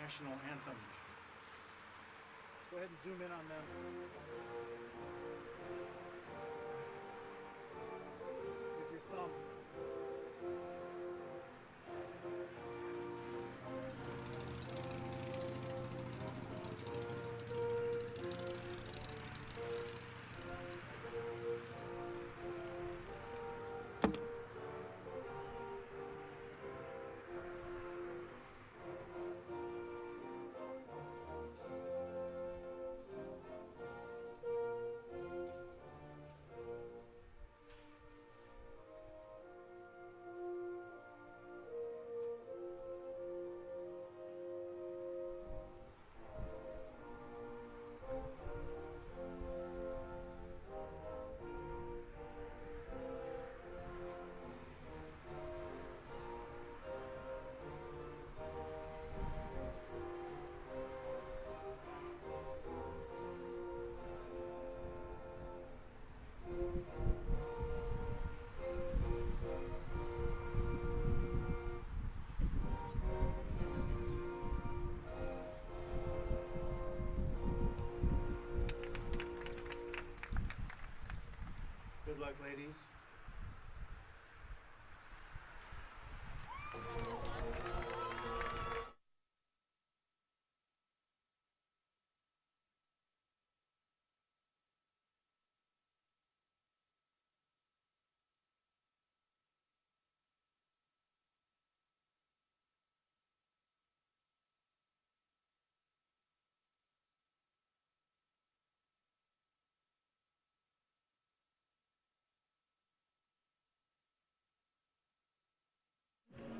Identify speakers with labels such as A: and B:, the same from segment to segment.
A: national anthem. Go ahead and zoom in on them. With your thumb. Good luck, ladies.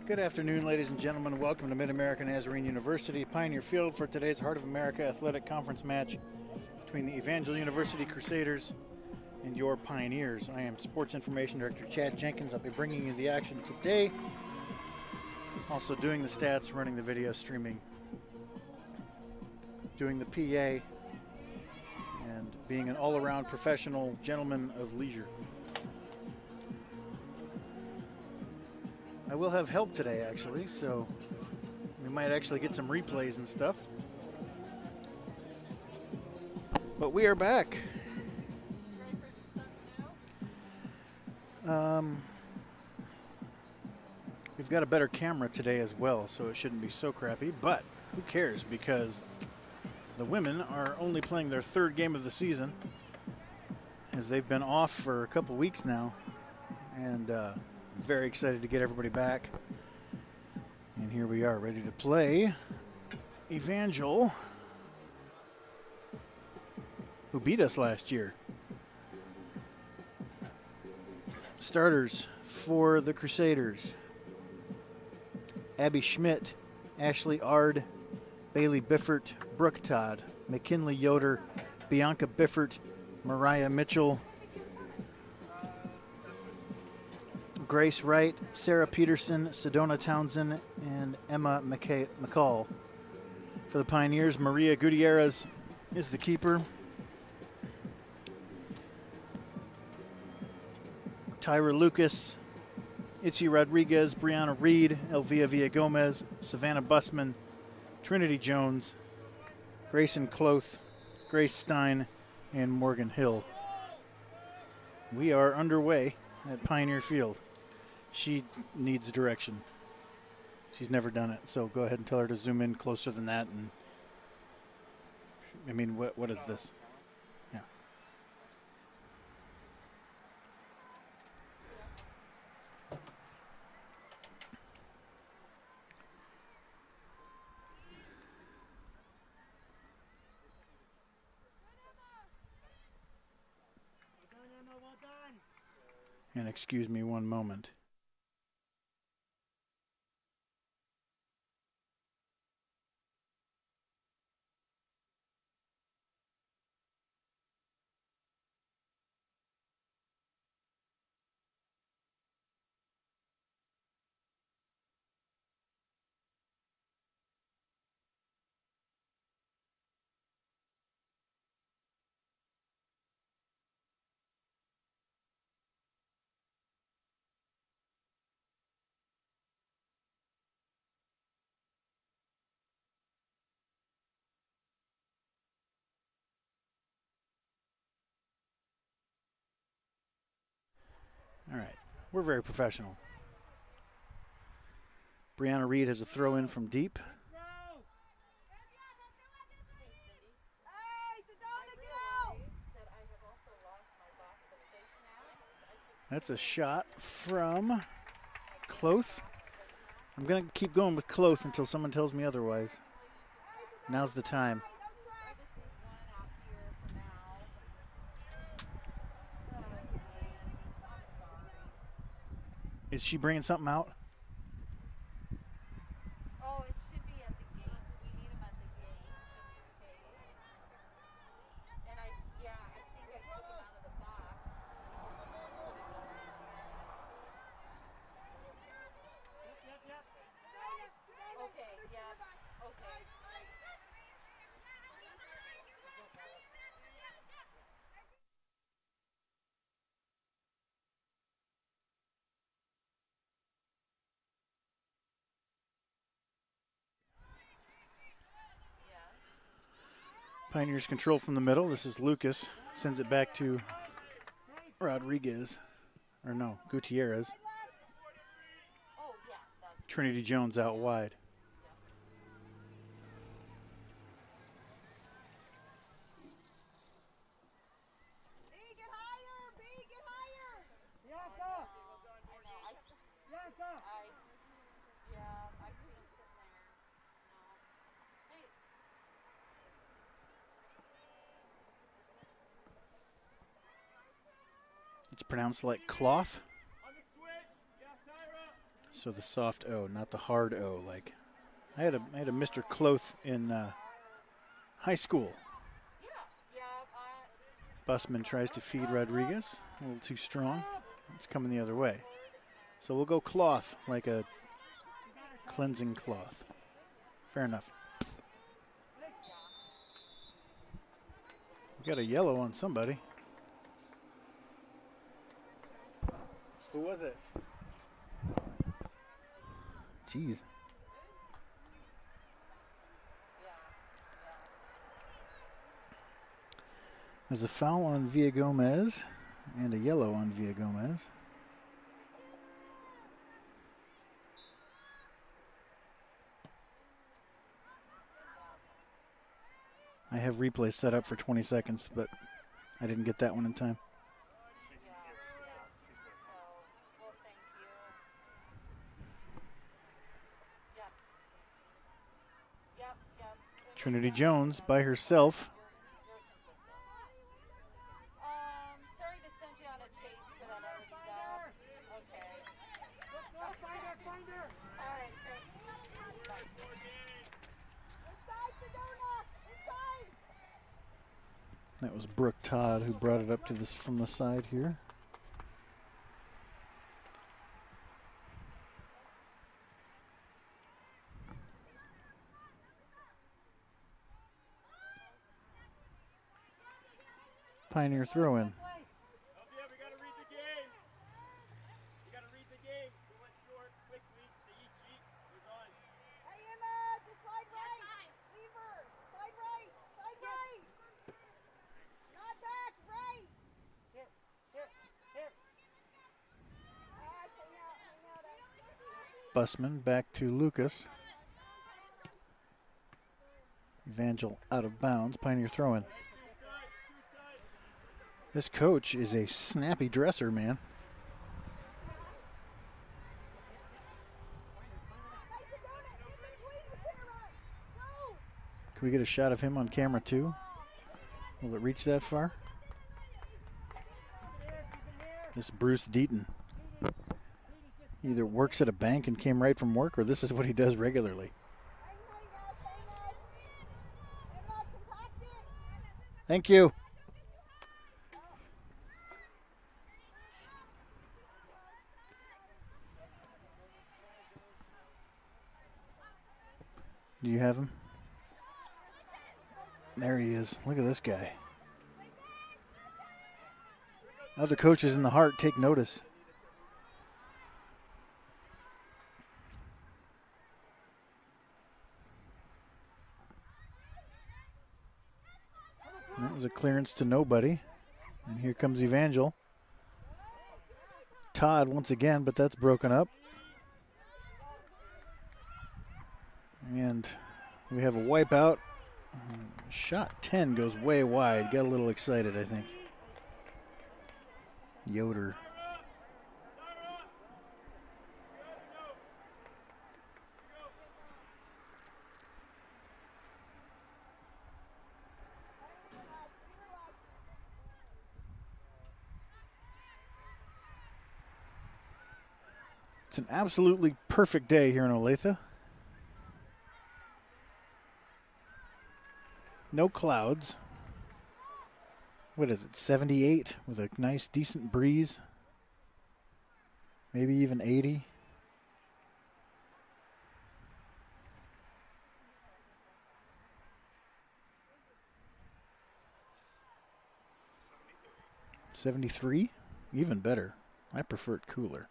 A: Good afternoon, ladies and gentlemen. Welcome to Mid-America Nazarene University, Pioneer Field, for today's Heart of America Athletic Conference match between the Evangel University Crusaders and your Pioneers. I am Sports Information Director Chad Jenkins. I'll be bringing you the action today. Also doing the stats, running the video streaming, doing the PA, and being an all-around professional gentleman of leisure. I will have help today, actually, so we might actually get some replays and stuff. But we are back. We've got a better camera today as well, so it shouldn't be so crappy, but who cares, because the women are only playing their third game of the season, as they've been off for a couple weeks now, and very excited to get everybody back. And here we are, ready to play Evangel, who beat us last year. Starters for the Crusaders: Abby Schmidt, Ashley Ard, Bailey Biffert, Brooke Todd, McKinley Yoder, Bianca Biffert, Mariah Mitchell, Grace Wright, Sarah Peterson, Sedona Townsend, and Emma McCall. For the Pioneers, Maria Gutierrez is the keeper. Tyra Lucas, Itzy Rodriguez, Brianna Reed, Elvia Villagomez, Savannah Busman, Trinity Jones, Grayson Cloth, Grace Stein, and Morgan Hill. We are underway at Pioneer Field. She needs direction. She's never done it, so go ahead and tell her to zoom in closer than that. And I mean, what is this? Yeah. And excuse me one moment. All right. We're very professional. Brianna Reed has a throw in from deep. That's a shot from Cloth. I'm going to keep going with Cloth until someone tells me otherwise. Now's the time. Is she bringing something out?
B: Oh, it should be at the gate. We need him at the gate just in case. And I think I took him out of the box. Okay, yeah, okay.
A: Pioneers control from the middle. This is Lucas. Sends it back to Rodriguez. Or no, Gutierrez.
B: Oh, yeah, that's
A: Trinity Jones out wide. It's pronounced like cloth. So the soft O, not the hard O. Like I had a Mr. Cloth in high school. Busman tries to feed Rodriguez. A little too strong. It's coming the other way. So we'll go cloth, like a cleansing cloth. Fair enough. We got a yellow on somebody. Who was it? Jeez. There's a foul on Villa Gomez and a yellow on Villa Gomez. I have replay set up for 20 seconds, but I didn't get that one in time. Trinity Jones by herself.
B: Sorry to send you on a chase for that other stuff. Okay. Find her. All right, thanks.
A: That was Brooke Todd who brought it up to this from the side here. Pioneer throw-in. Busman back to Lucas. Evangel out of bounds. Pioneer throw-in. This coach is a snappy dresser, man. Can we get a shot of him on camera too? Will it reach that far? This Bruce Deaton either works at a bank and came right from work, or this is what he does regularly. Thank you. Do you have him? There he is. Look at this guy. Other coaches in the heart take notice. That was a clearance to nobody. And here comes Evangel. Todd once again, but that's broken up. And we have a wipeout. Shot 10 goes way wide. Got a little excited, I think. Yoder. It's an absolutely perfect day here in Olathe. No clouds. What is it, 78 with a nice, decent breeze? Maybe even 80. $73? Even better. I prefer it cooler.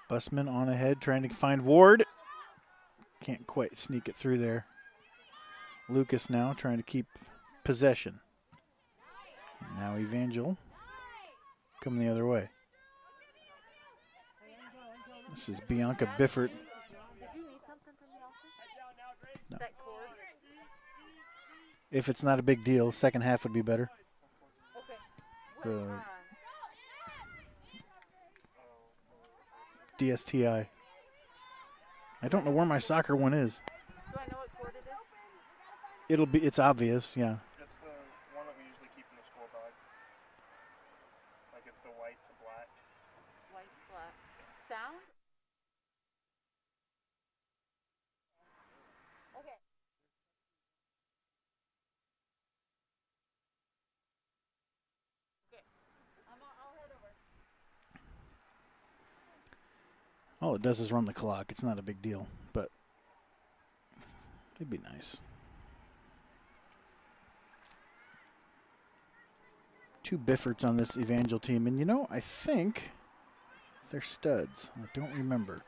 A: Busman on ahead, trying to find Ward. Can't quite sneak it through there. Lucas now trying to keep possession. Now Evangel coming the other way. This is Bianca Biffert.
B: Did you need something from the office?
A: No.
B: That cord?
A: If it's not a big deal, second half would be better.
B: Okay.
A: DSTI. I don't know where my soccer one is.
B: Do I know what cord it is?
A: It's obvious, yeah.
C: It's the one that we usually keep in the school bag. Like it's the white to black.
B: White to black. Sound? Okay. Okay. I'll head over.
A: All it does is run the clock. It's not a big deal, but it'd be nice. 2 Biffords on this Evangel team, and I think they're studs. I don't remember.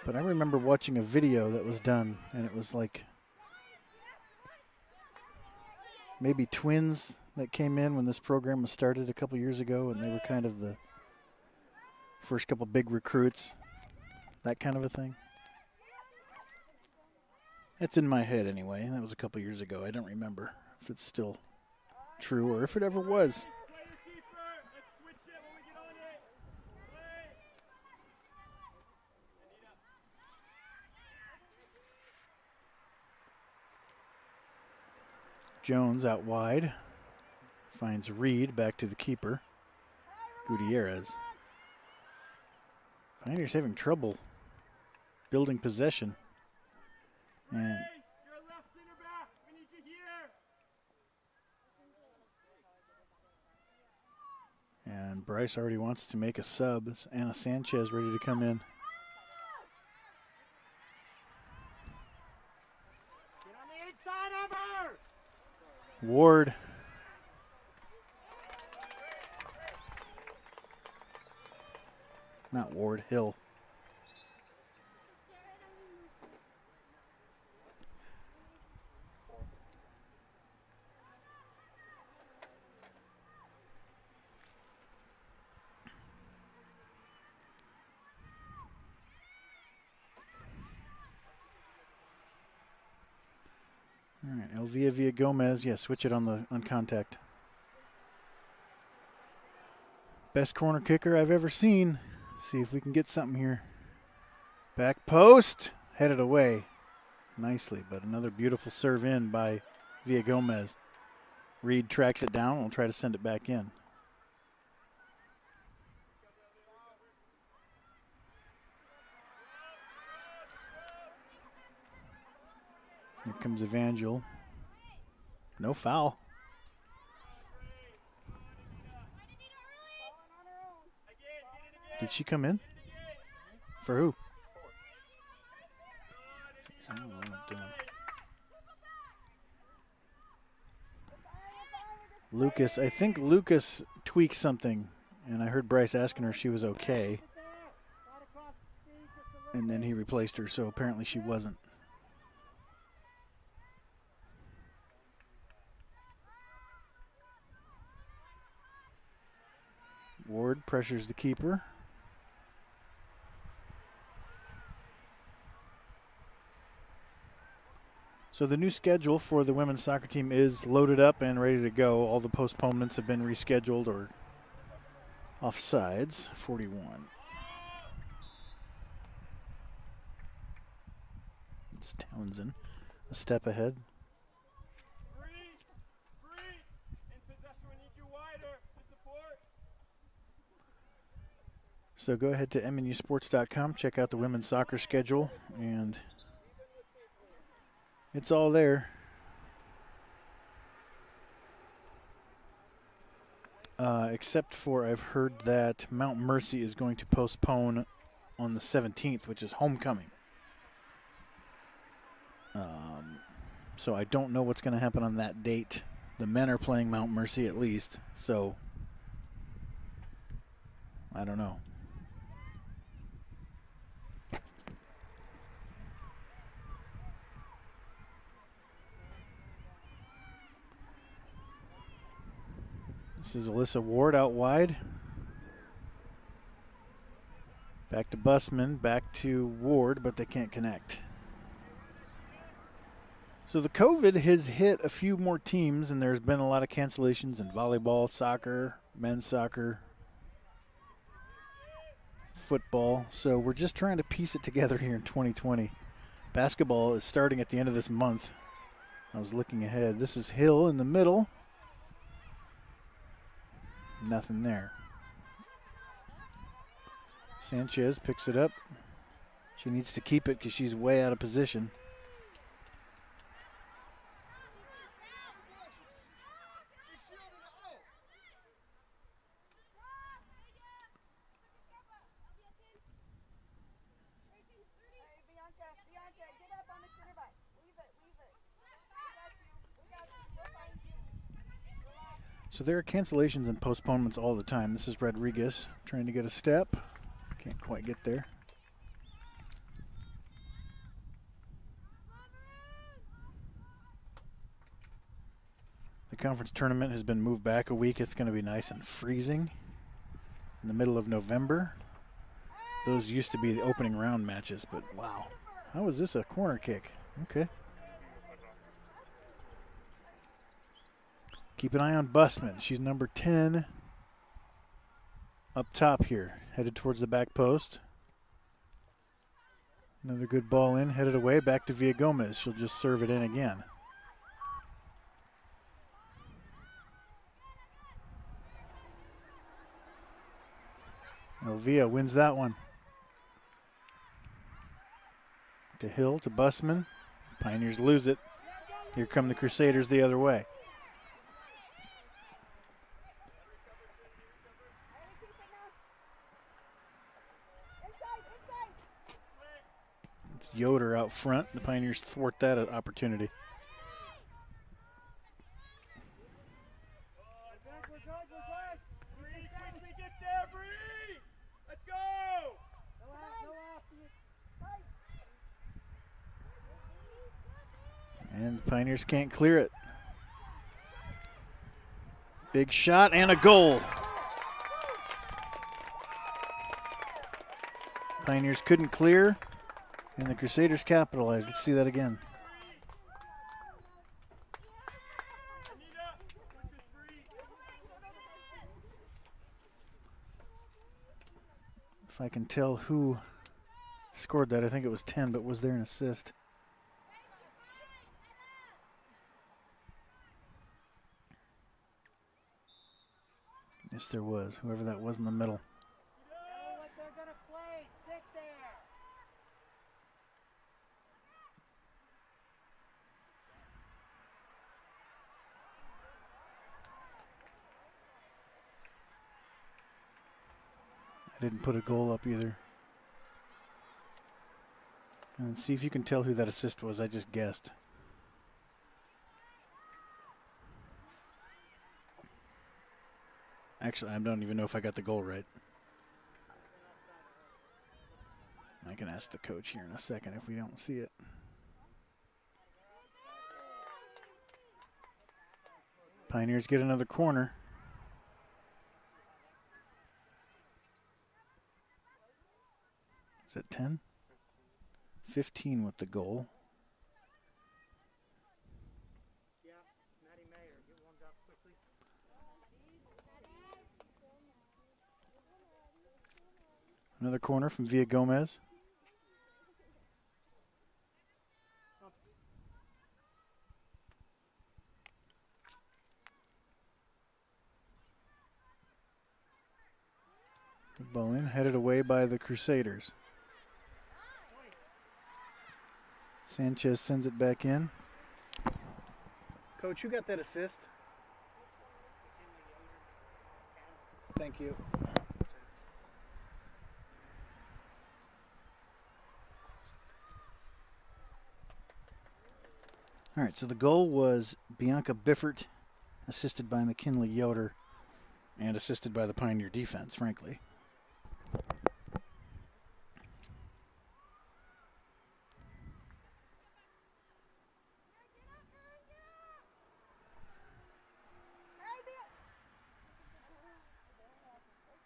A: But I remember watching a video that was done, and it was like maybe twins that came in when this program was started a couple years ago, and they were kind of the first couple big recruits, that kind of a thing. That's in my head anyway. That was a couple years ago. I don't remember if it's still true or if it ever was. Jones out wide. Finds Reed back to the keeper. Gutierrez. Pioneers having trouble building possession. And Bryce already wants to make a sub. It's Anna Sanchez ready to come in. Ward. Not Ward, Hill. All right, Elvia via Gomez. Yeah, switch it on contact. Best corner kicker I've ever seen. See if we can get something here. Back post, headed away nicely, but another beautiful serve in by Villa Gomez. Reed tracks it down and will try to send it back in. Here comes Evangel. No foul. Did she come in? For who? I don't know what I'm doing. Lucas, I think Lucas tweaked something, and I heard Bryce asking her if she was okay. And then he replaced her, so apparently she wasn't. Ward pressures the keeper. So the new schedule for the women's soccer team is loaded up and ready to go. All the postponements have been rescheduled or offsides. 41. It's Townsend a step ahead. So go ahead to MNUsports.com, check out the women's soccer schedule, and it's all there. Except for I've heard that Mount Mercy is going to postpone on the 17th, which is homecoming. So I don't know what's going to happen on that date. The men are playing Mount Mercy at least, so I don't know. This is Alyssa Ward out wide. Back to Busman, back to Ward, but they can't connect. So the COVID has hit a few more teams, and there's been a lot of cancellations in volleyball, soccer, men's soccer, football. So we're just trying to piece it together here in 2020. Basketball is starting at the end of this month. I was looking ahead. This is Hill in the middle. Nothing there. Sanchez picks it up. She needs to keep it because she's way out of position. So there are cancellations and postponements all the time. This is Rodriguez trying to get a step. Can't quite get there. The conference tournament has been moved back a week. It's going to be nice and freezing in the middle of November. Those used to be the opening round matches, but wow. How is this a corner kick? Okay. Keep an eye on Busman. She's number 10 up top here, headed towards the back post. Another good ball in, headed away, back to Villagomez. She'll just serve it in again. Elvia wins that one. To Hill, to Busman. Pioneers lose it. Here come the Crusaders the other way. It's Yoder out front. The Pioneers thwart that opportunity. And the Pioneers can't clear it. Big shot and a goal. Pioneers couldn't clear, and the Crusaders capitalized. Let's see that again. If I can tell who scored that, I think it was 10, but was there an assist? Yes, there was. Whoever that was in the middle. I didn't put a goal up either. And see if you can tell who that assist was. I just guessed. Actually, I don't even know if I got the goal right. I can ask the coach here in a second if we don't see it. Pioneers get another corner. 10? 15 with the goal. Another corner from Villa Gomez. Good ball in, headed away by the Crusaders. Sanchez sends it back in. Coach, who got that assist? Thank you. All right, so the goal was Bianca Biffert, assisted by McKinley Yoder, and assisted by the Pioneer defense, frankly.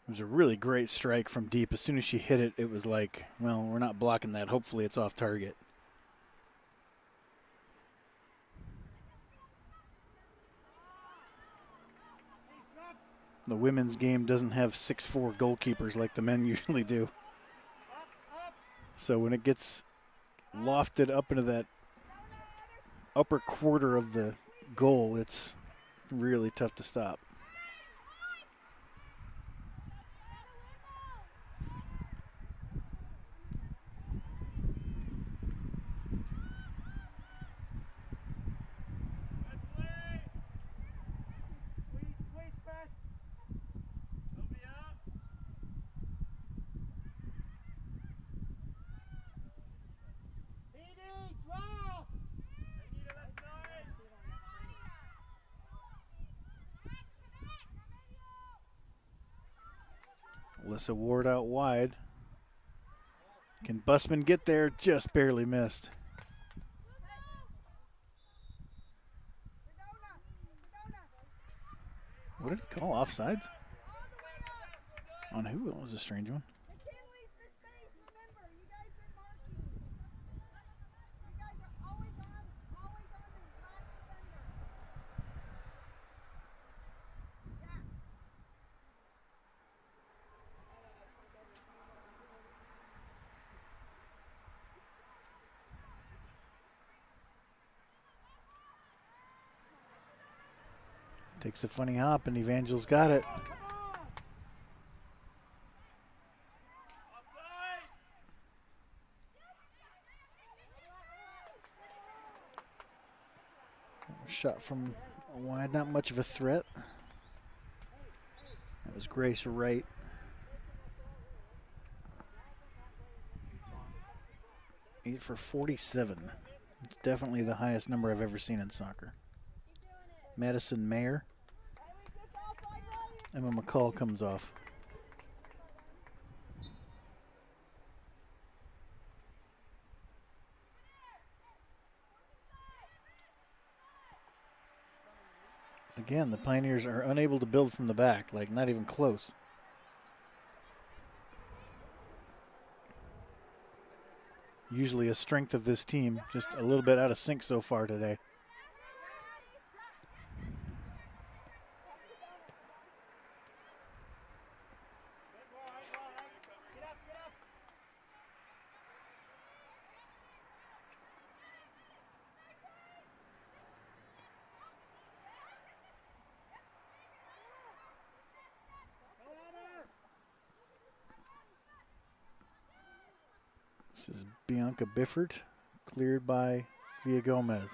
A: It was a really great strike from deep. As soon as she hit it, it was like, well, we're not blocking that. Hopefully it's off target. The women's game doesn't have 6'4" goalkeepers like the men usually do. So when it gets lofted up into that upper quarter of the goal, it's really tough to stop. Alyssa Ward out wide. Can Busman get there? Just barely missed. What did he call? Offsides? On who? That was a strange one. Takes a funny hop, and Evangel's got it. Shot from wide, not much of a threat. That was Grace Wright. Eight for 47. It's definitely the highest number I've ever seen in soccer. Madison Mayer. Emma McCall comes off. Again, the Pioneers are unable to build from the back, like not even close. Usually a strength of this team, just a little bit out of sync so far today. This is Bianca Biffert, cleared by Villa Gomez.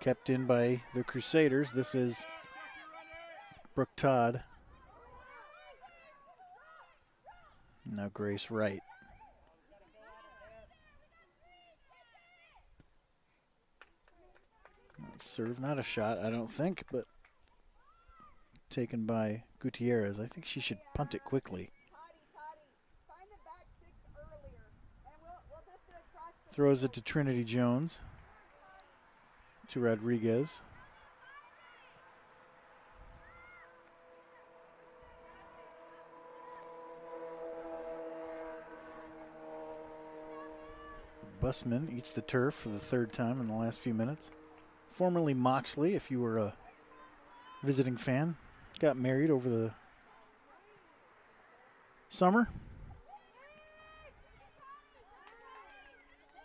A: Kept in by the Crusaders. This is Brooke Todd. Now Grace Wright. Serve, not a shot, I don't think, but taken by Gutierrez. I think she should punt it quickly. Throws it to Trinity Jones. To Rodriguez. Busman eats the turf for the third time in the last few minutes. Formerly Moxley, if you were a visiting fan, got married over the summer.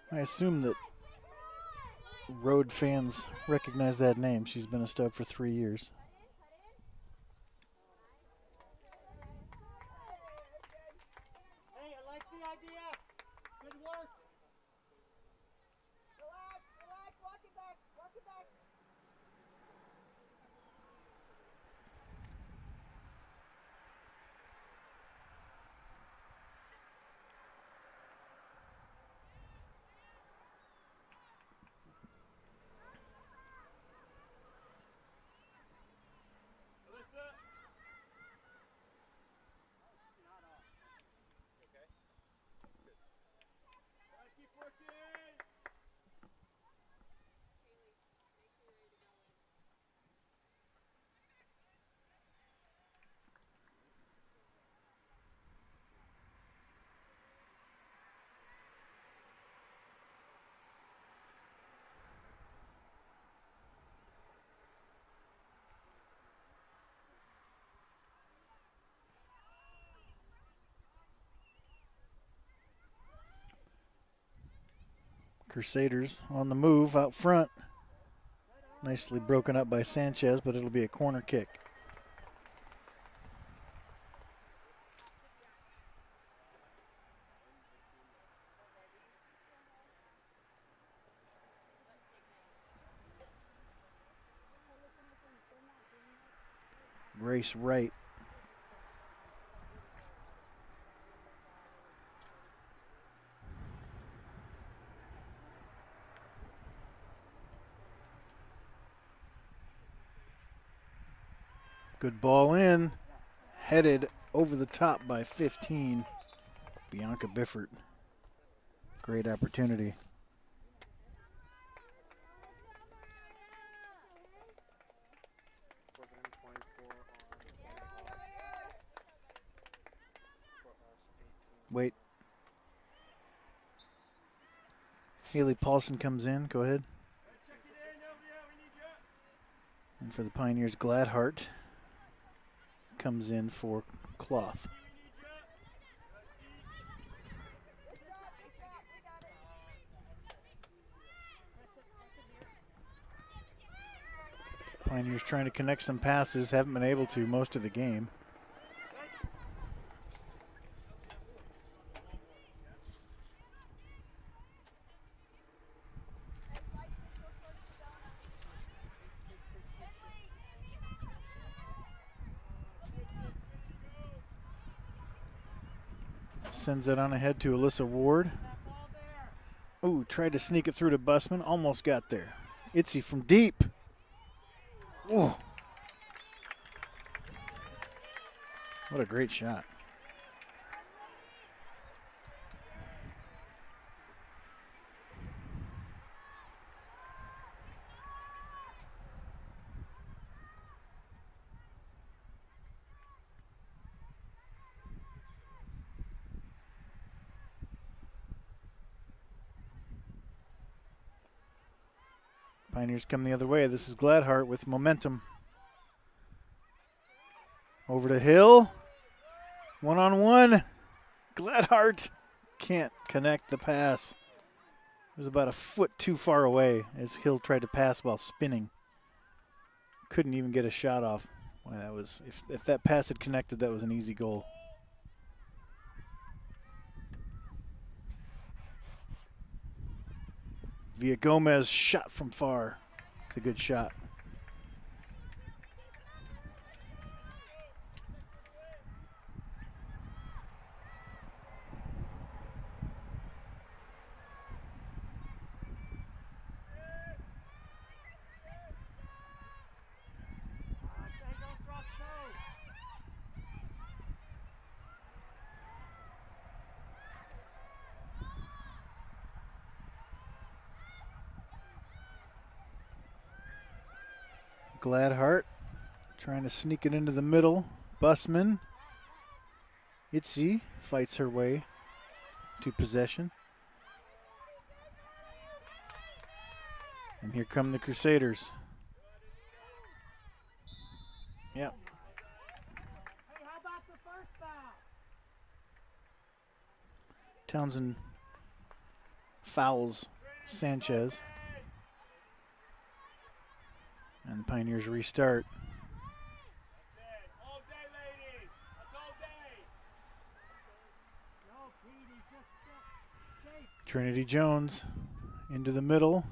A: I assume that road fans recognize that name. She's been a stud for 3 years.
D: Hey, I like the idea. Good work. Relax, relax, walk it back, walk it back.
A: Crusaders on the move out front. Nicely broken up by Sanchez, but it'll be a corner kick. Grace Wright. Good ball in. Headed over the top by 15. Bianca Biffert. Great opportunity. Wait. Haley Paulson comes in. Go ahead. And for the Pioneers, Gladhart comes in for Cloth. Pioneers trying to connect some passes, haven't been able to most of the game. Sends it on ahead to Alyssa Ward. Ooh, tried to sneak it through to Busman. Almost got there. Itzy from deep. Ooh. What a great shot. Pioneers come the other way. This is Gladhart with momentum. Over to Hill. One-on-one. Gladhart can't connect the pass. It was about a foot too far away as Hill tried to pass while spinning. Couldn't even get a shot off. Boy, that was, if that pass had connected, that was an easy goal. Villa Gomez shot from far. It's a good shot. Gladhart trying to sneak it into the middle. Busman. Itzy fights her way to possession. And here come the Crusaders. Yep.
D: Hey, how about the first foul?
A: Townsend fouls Sanchez. And Pioneers restart.
C: All day, ladies. That's all day.
D: No, Petey, just safe.
A: Trinity Jones into the middle.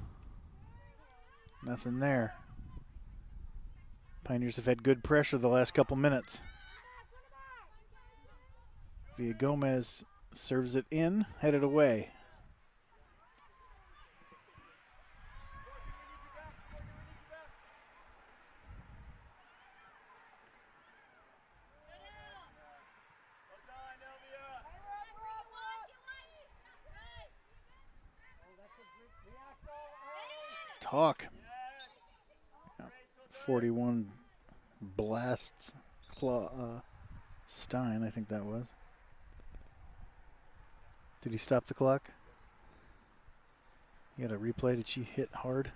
A: Nothing there. Pioneers have had good pressure the last couple minutes. Villa Gomez serves it in, headed away. Talk. 41 blasts Stein, I think that was. Did he stop the clock? You got a replay. Did she hit hard?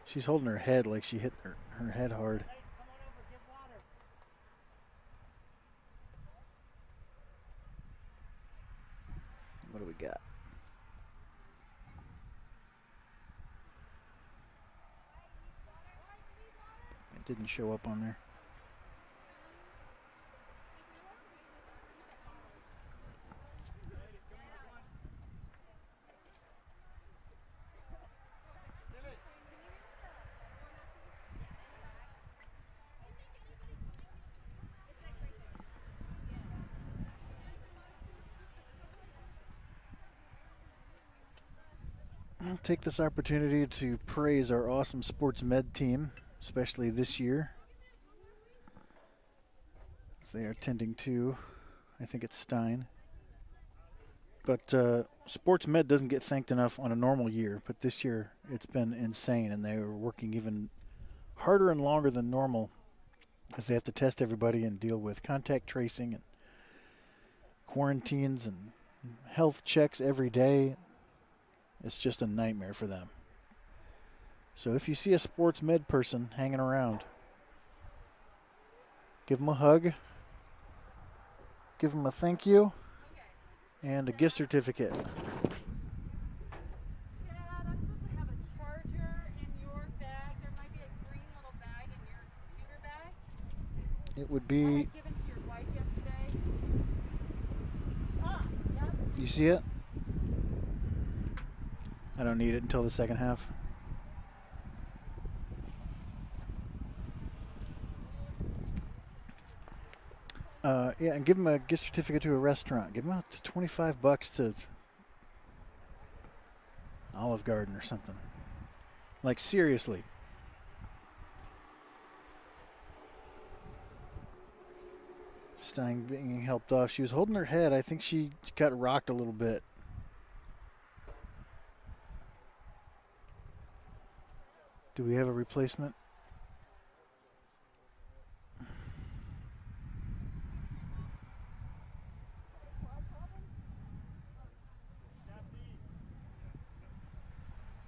A: She's holding her head like she hit her head hard.
D: Hey, come on over, get water.
A: What do we got? It didn't show up on there. I'll take this opportunity to praise our awesome sports med team, especially this year, as they are tending to, I think it's Stein. But sports med doesn't get thanked enough on a normal year, but this year it's been insane, and they are working even harder and longer than normal as they have to test everybody and deal with contact tracing and quarantines and health checks every day. It's just a nightmare for them. So if you see a sports med person hanging around, give them a hug, give them a thank you, and a gift certificate.
B: Chad, I'm supposed to have a charger in your bag. There might be a green little bag in your computer bag.
A: It would
B: I
A: be,
B: had given to your wife yesterday. Ah, yep.
A: you see it? I don't need it until the second half. Yeah, and give them a gift certificate to a restaurant. Give them out to $25 to Olive Garden or something. Like, seriously. Stein being helped off. She was holding her head. I think she got rocked a little bit. Do we have a replacement?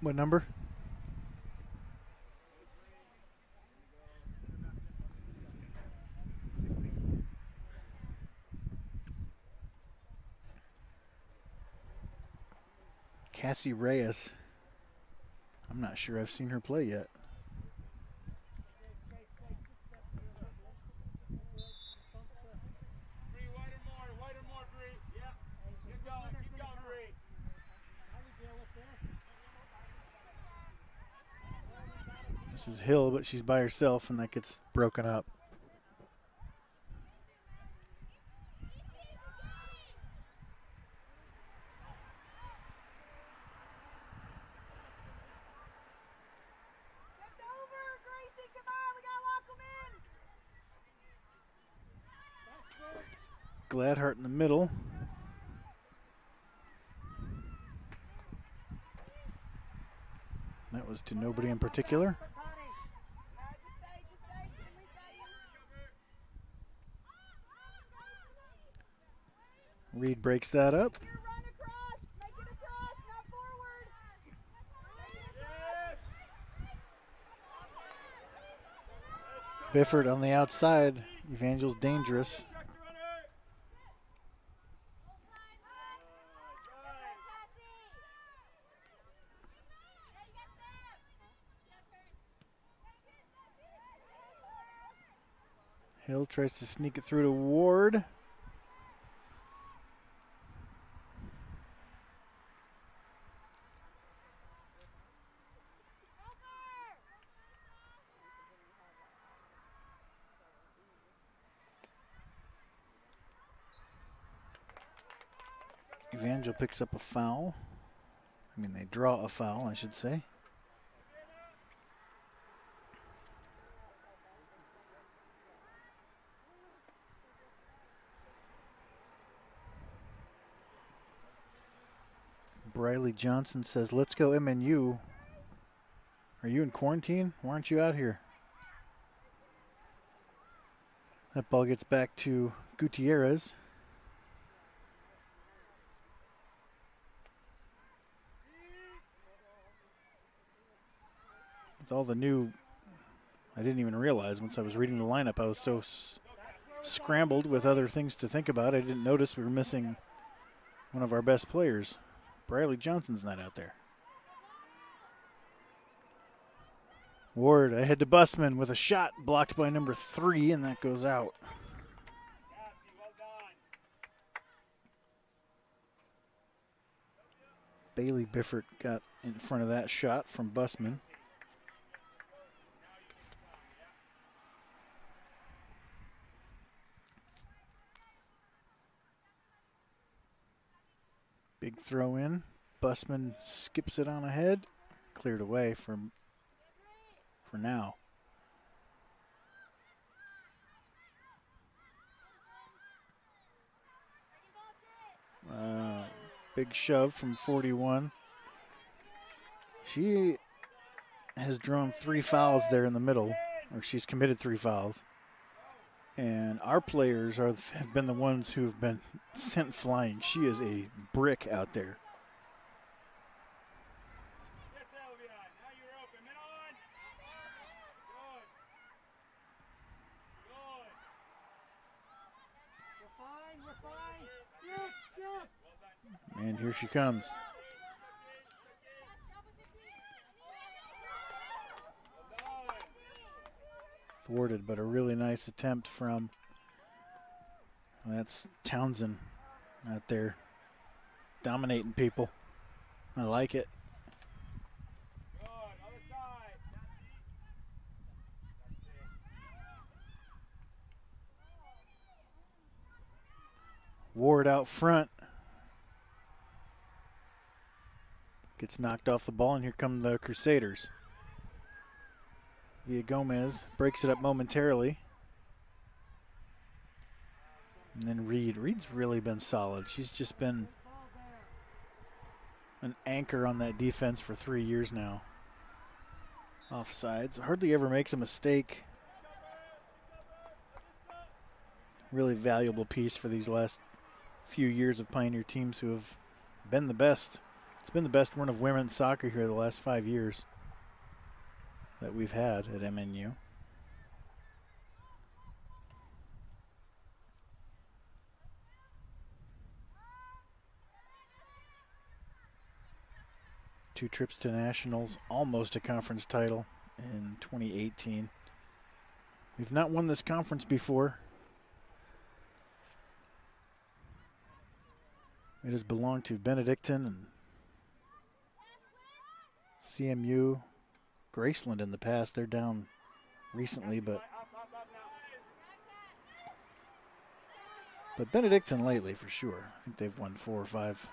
A: What number? Cassie Reyes. I'm not sure I've seen her play yet.
C: Bree, white or more, Bree. Yeah. Keep going, Bree.
D: How do you deal with this?
A: This is Hill, but she's by herself, and that gets broken up.
D: Shift over, Gracie, come on, we gotta lock them in.
A: Gladhart in the middle. That was to nobody in particular.
D: Just stay, keep lead that in.
A: Reed breaks that up.
D: Here, run across, make it across, not forward.
A: Bifford on the outside. Evangel's dangerous. Hill tries to sneak it through to Ward. Evangel picks up a foul. I mean, they draw a foul, I should say. Briley Johnson says, let's go MNU. Are you in quarantine? Why aren't you out here? That ball gets back to Gutierrez. With all the new, I didn't even realize once I was reading the lineup, I was so scrambled with other things to think about. I didn't notice we were missing one of our best players. Briley Johnson's not out there. Ward ahead to Busman with a shot blocked by number 3, and that goes out. Bailey Biffert got in front of that shot from Busman. Big throw in. Busman skips it on ahead. Cleared away for now. Big shove from 41. She has drawn 3 fouls there in the middle, or she's committed 3 fouls. And our players have been the ones who have been sent flying. She is a brick out there. And here she comes. Thwarted, but a really nice attempt from, that's Townsend out there dominating people. I like it. Ward out front. Gets knocked off the ball, and here come the Crusaders. Villa Gomez breaks it up momentarily. And then Reed. Reed's really been solid. She's just been an anchor on that defense for 3 years now. Offsides. Hardly ever makes a mistake. Really valuable piece for these last few years of Pioneer teams who have been the best. It's been the best run of women's soccer here the last 5 years that we've had at MNU. Two trips to nationals, almost a conference title in 2018. We've not won this conference before. It has belonged to Benedictine and CMU, Graceland in the past. They're down recently, but Benedictine lately for sure. I think they've won 4 or 5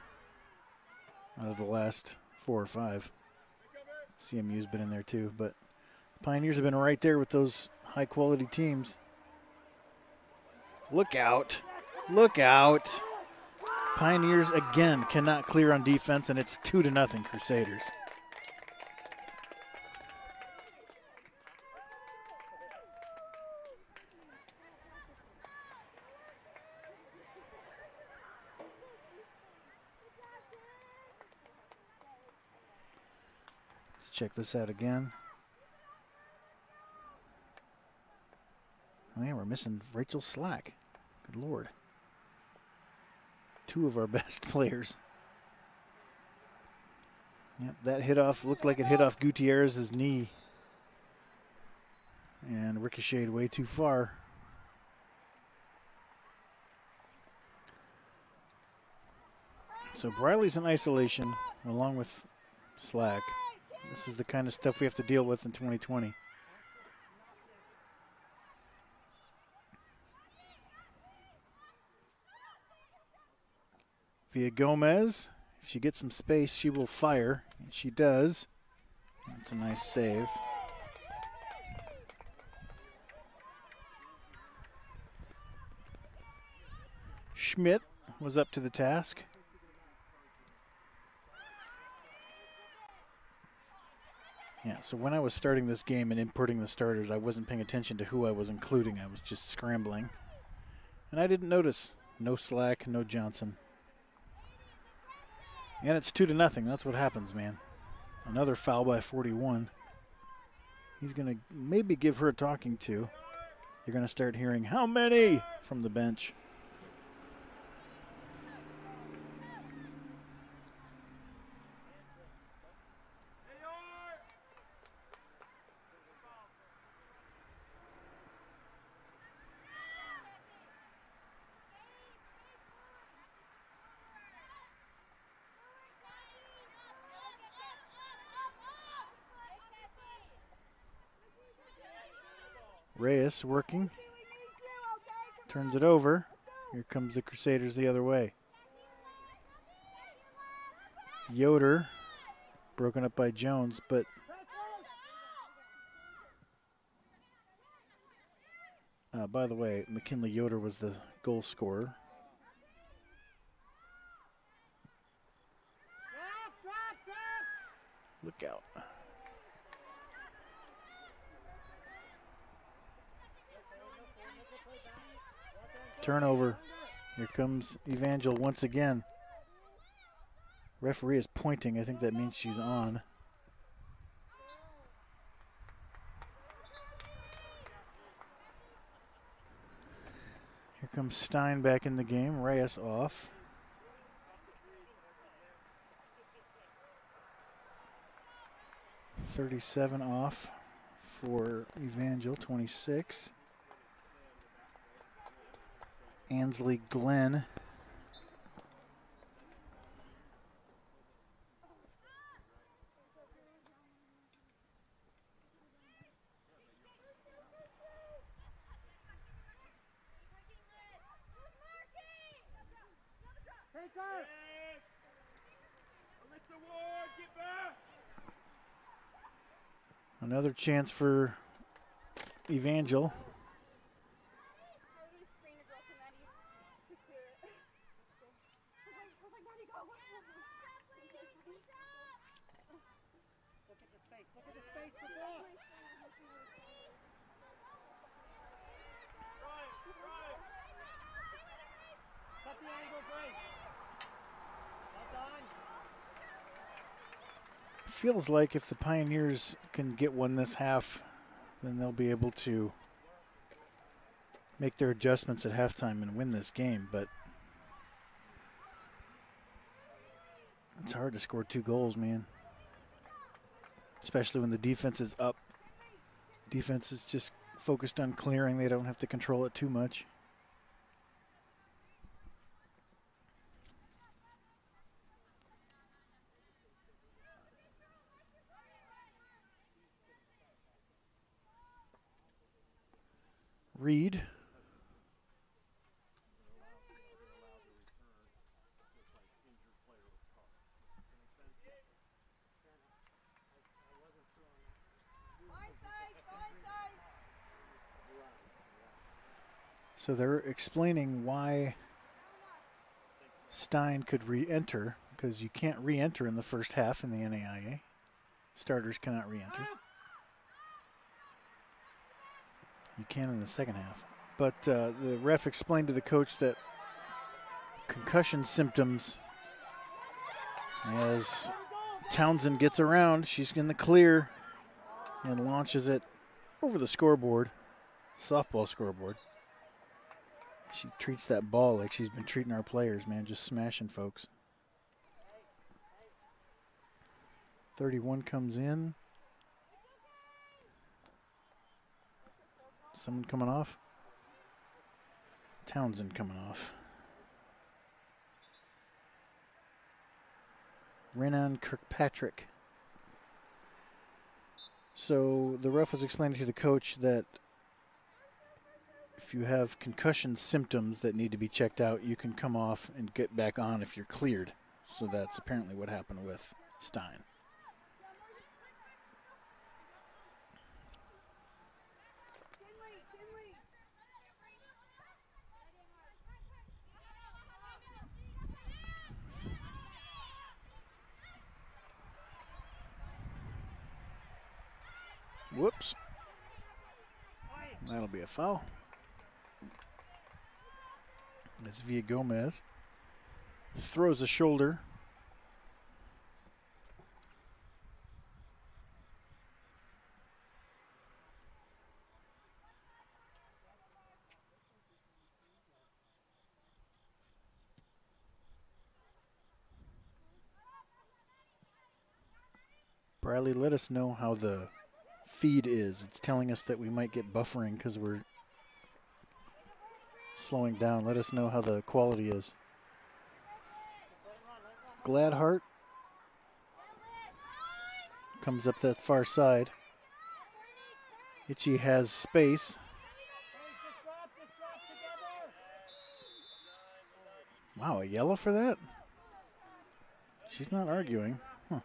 A: out of the last 4 or 5. CMU's been in there too, but Pioneers have been right there with those high quality teams. Look out. Look out. Pioneers again cannot clear on defense, and it's 2-0 Crusaders. Let's check this out again. Oh, yeah, we're missing Rachel Slack. Good Lord. 2 of our best players. Yep, that hit off, looked like it hit off Gutierrez's knee. And ricocheted way too far. So Briley's in isolation along with Slack. This is the kind of stuff we have to deal with in 2020. Via Gomez, if she gets some space, she will fire. And she does. That's a nice save. Schmidt was up to the task. Yeah, so when I was starting this game and importing the starters, I wasn't paying attention to who I was including. I was just scrambling. And I didn't notice. No Slack, no Johnson. And it's 2-0. That's what happens, man. Another foul by 41. He's going to maybe give her a talking to. You're going to start hearing, "How many?" from the bench. Reyes working. Turns it over. Here comes the Crusaders the other way. Yoder broken up by Jones, but by the way, McKinley Yoder was the goal scorer. Look out. Turnover. Here comes Evangel once again. Referee is pointing. I think that means she's on. Here comes Stein back in the game. Reyes off. $37 off for Evangel, 26. Ansley Glenn. Another chance for Evangel. Feels like if the Pioneers can get one this half, then they'll be able to make their adjustments at halftime and win this game. But it's hard to score 2 goals, man. Especially when the defense is up. Defense is just focused on clearing. They don't have to control it too much. Reed. So they're explaining why Stein could re-enter, because you can't re-enter in the first half in the NAIA. Starters cannot re-enter. You can in the second half. But the ref explained to the coach that concussion symptoms, as Townsend gets around, she's in the clear and launches it over the scoreboard. softball scoreboard. She treats that ball like she's been treating our players, man, just smashing folks. 31 comes in. Someone coming off. Townsend coming off. Renan Kirkpatrick. So the ref was explaining to the coach that if you have concussion symptoms that need to be checked out, you can come off and get back on if you're cleared. So that's apparently what happened with Stein. Whoops. That'll be a foul. It's Villa Gomez. Throws a shoulder. Bradley, let us know how the feed is. It's telling us that we might get buffering because we're slowing down. Let us know how the quality is. Gladhart comes up that far side. Itchy has space. Wow, a yellow for that? She's not arguing. Huh.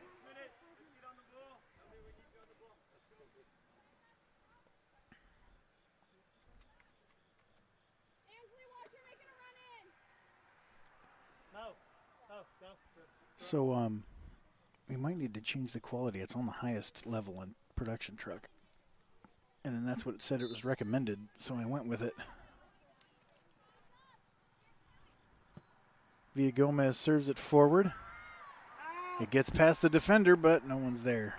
A: So, we might need to change the quality. It's on the highest level in production truck. And then that's what it said it was recommended, so I went with it. Villa Gomez serves it forward. It gets past the defender, but no one's there.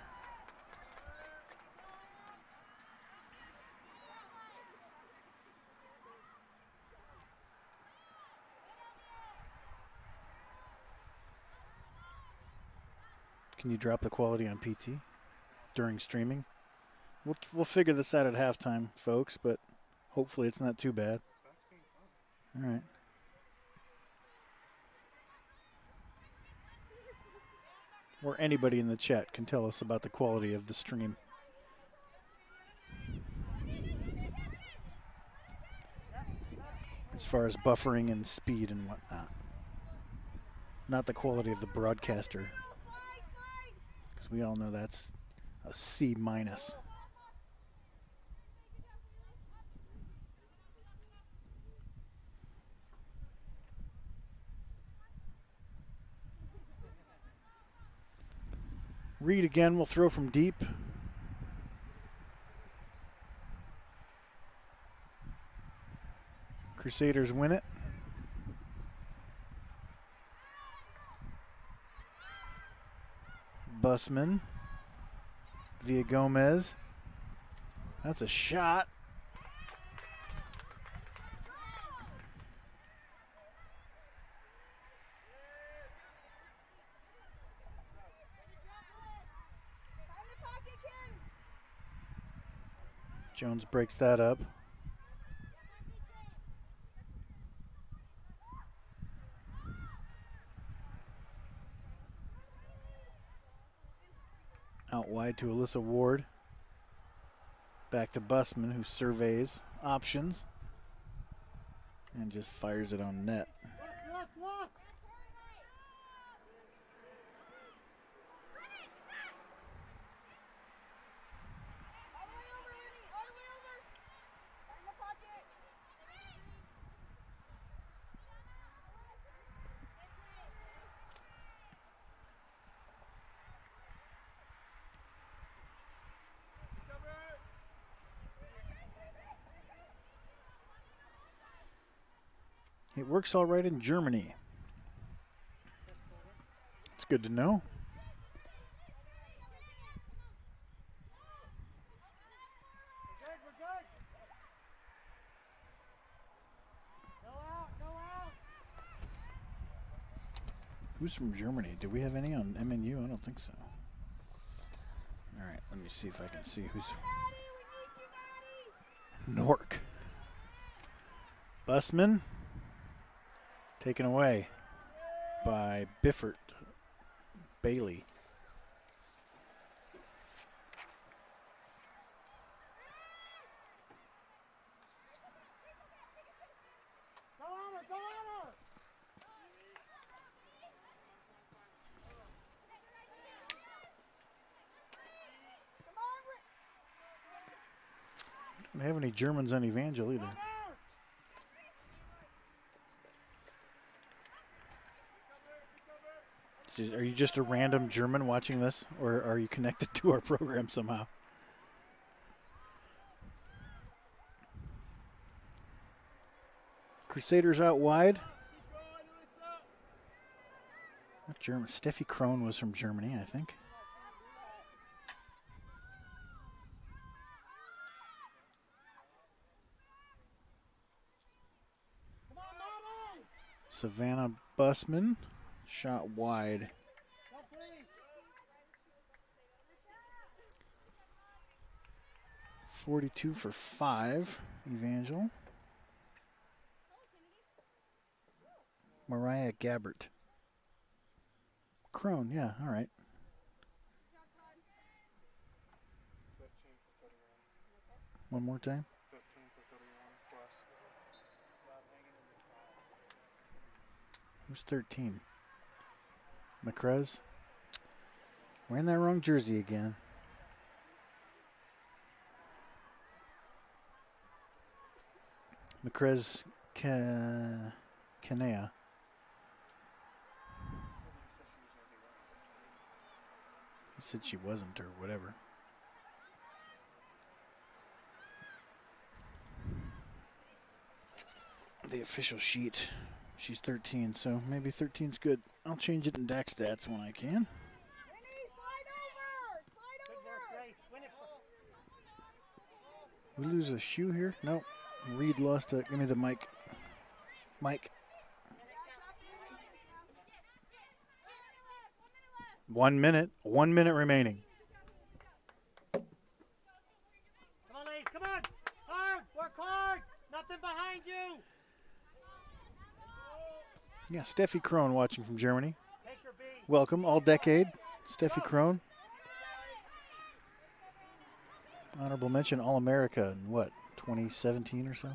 A: Can you drop the quality on PT during streaming? We'll figure this out at halftime, folks, but hopefully it's not too bad. All right. Or anybody in the chat can tell us about the quality of the stream. As far as buffering and speed and whatnot. Not the quality of the broadcaster. Because we all know that's a C-. Reed again will throw from deep. Crusaders win it. Busman. Villa Gomez. That's a shot. Jones breaks that up. Out wide to Alyssa Ward. Back to Busman, who surveys options and just fires it on net. It works all right in Germany. It's good to know. Who's from Germany? Do we have any on MNU? I don't think so. All right, let me see if I can see who's Nork. Busman taken away by Biffert Bailey. Don't have any Germans on Evangel either. Are you just a random German watching this, or are you connected to our program somehow? Crusaders out wide. What German? Steffi Krohn was from Germany, I think. Savannah Busman shot wide. .42 for 5, Evangel. Mariah Gabbert. Crone, yeah, all right.
C: 15 for 31.
A: One more time.
C: 15 for 31 plus.
A: Who's 13? McCrez. Wearing that wrong jersey again. McCrez Kanea. He said she wasn't, or whatever. The official sheet. She's 13, so maybe 13's good. I'll change it in DAC stats when I can. We lose a shoe here? Nope. Reed lost a. Give me the mic. Mike. 1 minute. 1 minute remaining.
E: Come on, ladies. Come on. Hard. Work hard. Nothing behind you.
A: Yeah, Steffi Krohn watching from Germany.
E: Take your beat.
A: Welcome, all decade. Steffi Krohn. Honorable mention, All-America in what, 2017 or so?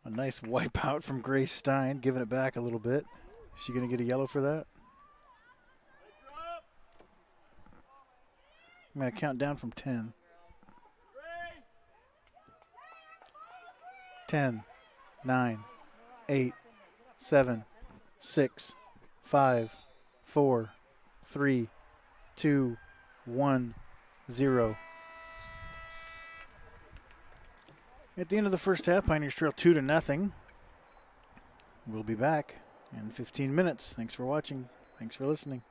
A: A nice wipeout from Grace Stein, giving it back a little bit. Is she going to get a yellow for that? I'm going to count down from 10. 10, 9, 8, 7, 6, 5, 4, 3, 2, 1, 0. At the end of the first half, Pioneers trail 2-0. We'll be back in 15 minutes. Thanks for watching. Thanks for listening.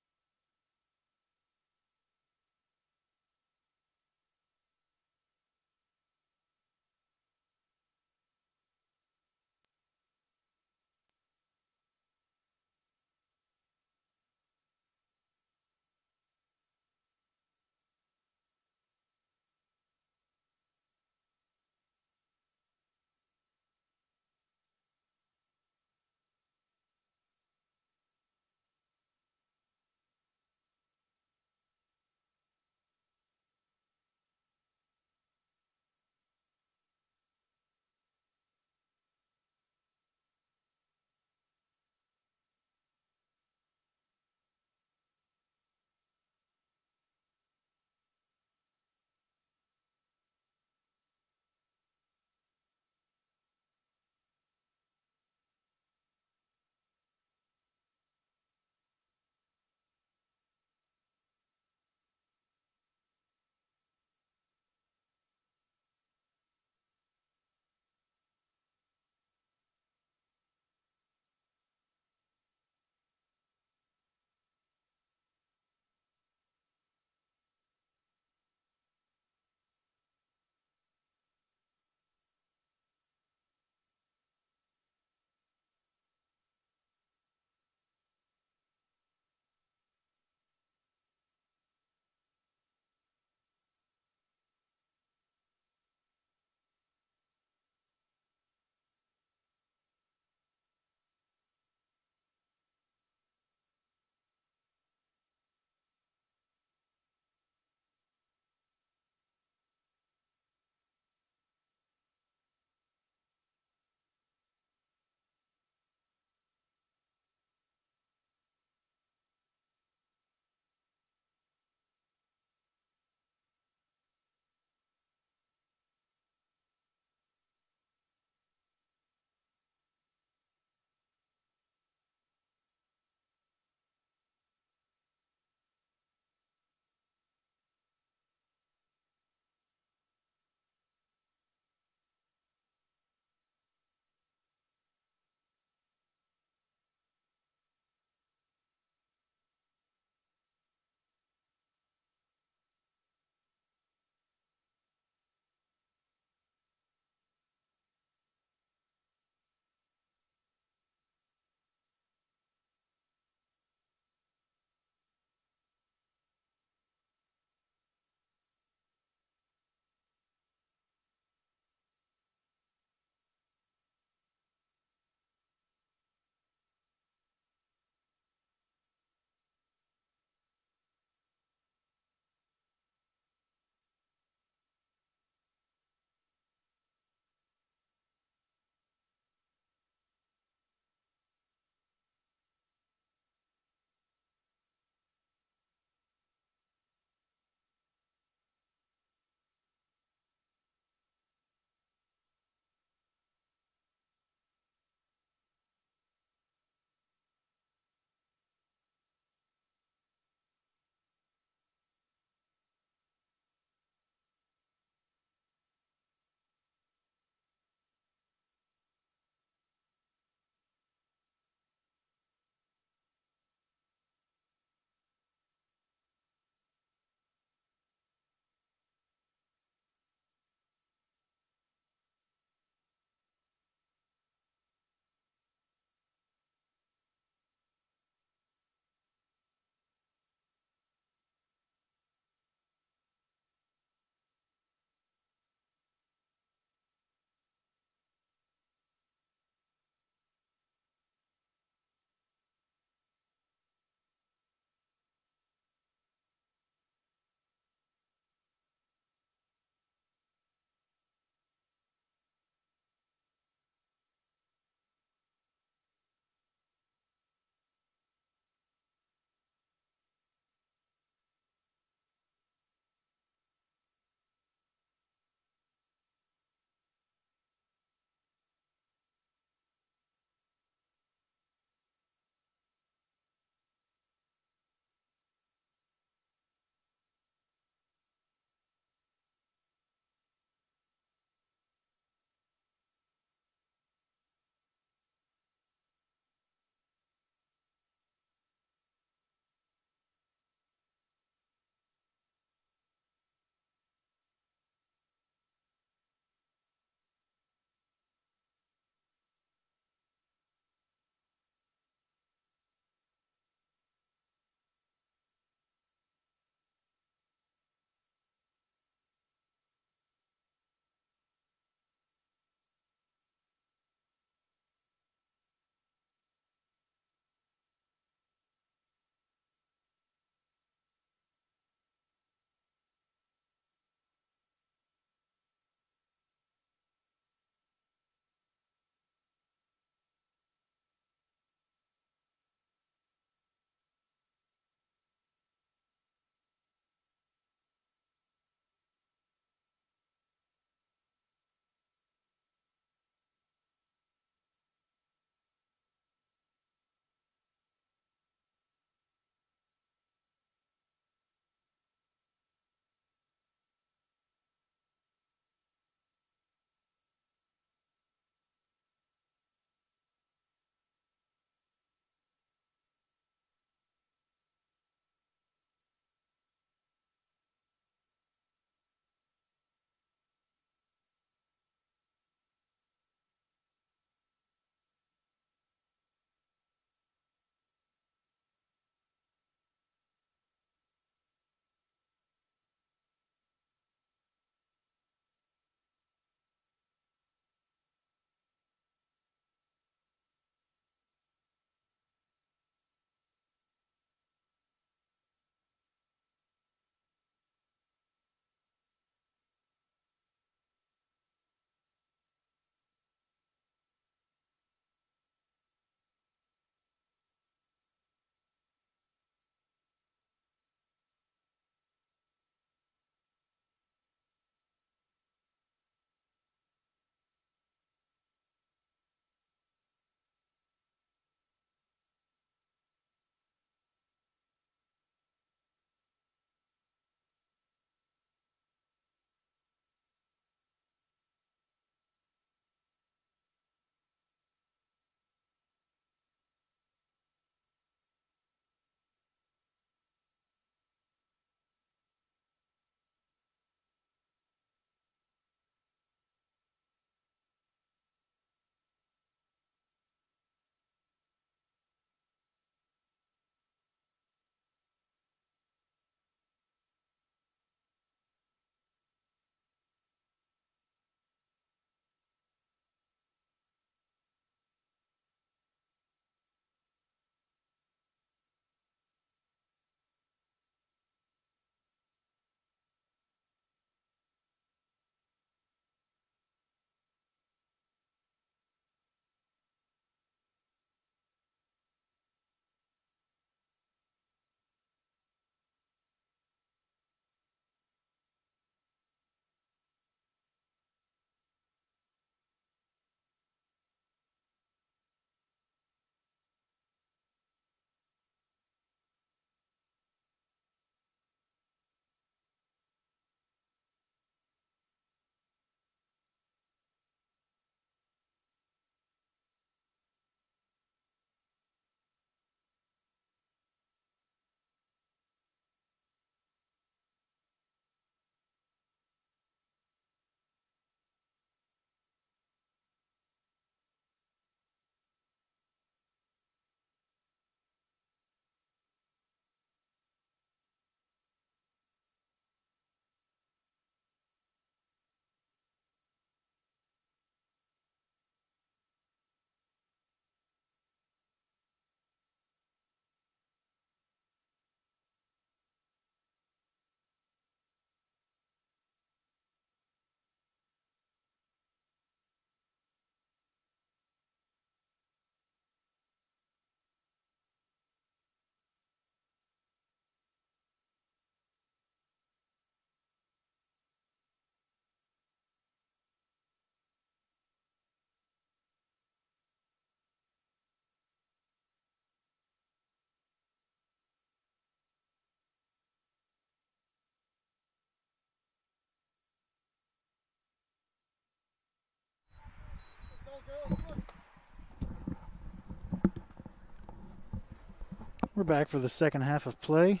A: We're back for the second half of play.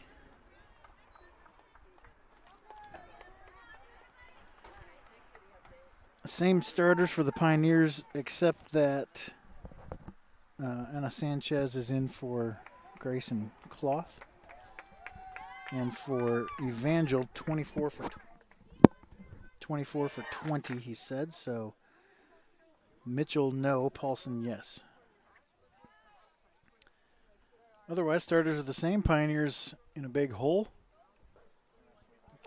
A: Same starters for the Pioneers, except that Anna Sanchez is in for Grayson Cloth. And for Evangel, 24 for 20, he said. So Mitchell, no. Paulson, yes. Otherwise, starters are the same. Pioneers in a big hole.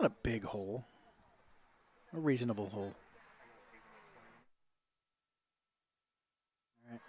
A: Not a big hole. A reasonable hole. All right.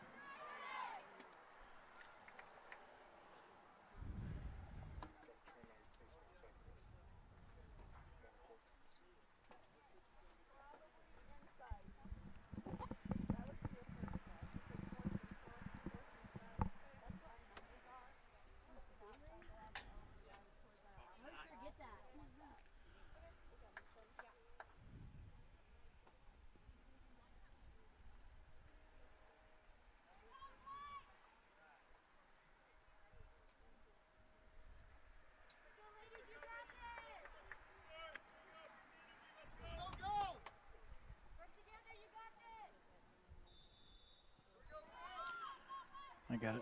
A: I got it.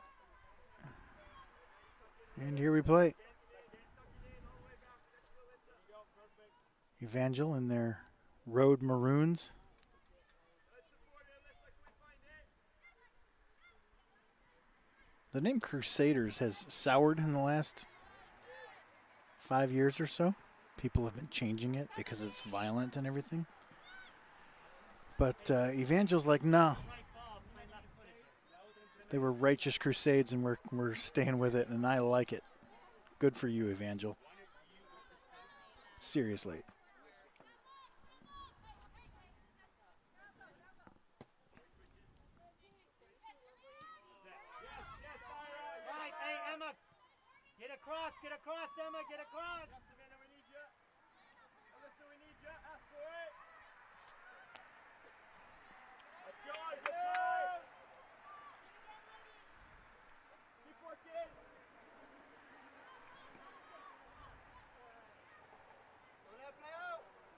A: And here we play. Evangel in their road maroons. The name Crusaders has soured in the last 5 years or so. People have been changing it because it's violent and everything. But Evangel's like, no. They were righteous crusades, and we're staying with it, and I like it. Good for you, Evangel. Seriously.
E: Right, hey, Emma. Get across, Emma, get across. Savannah, we need you. Alyssa, we need you. Ask for it. Let's go, let's go. Keep working.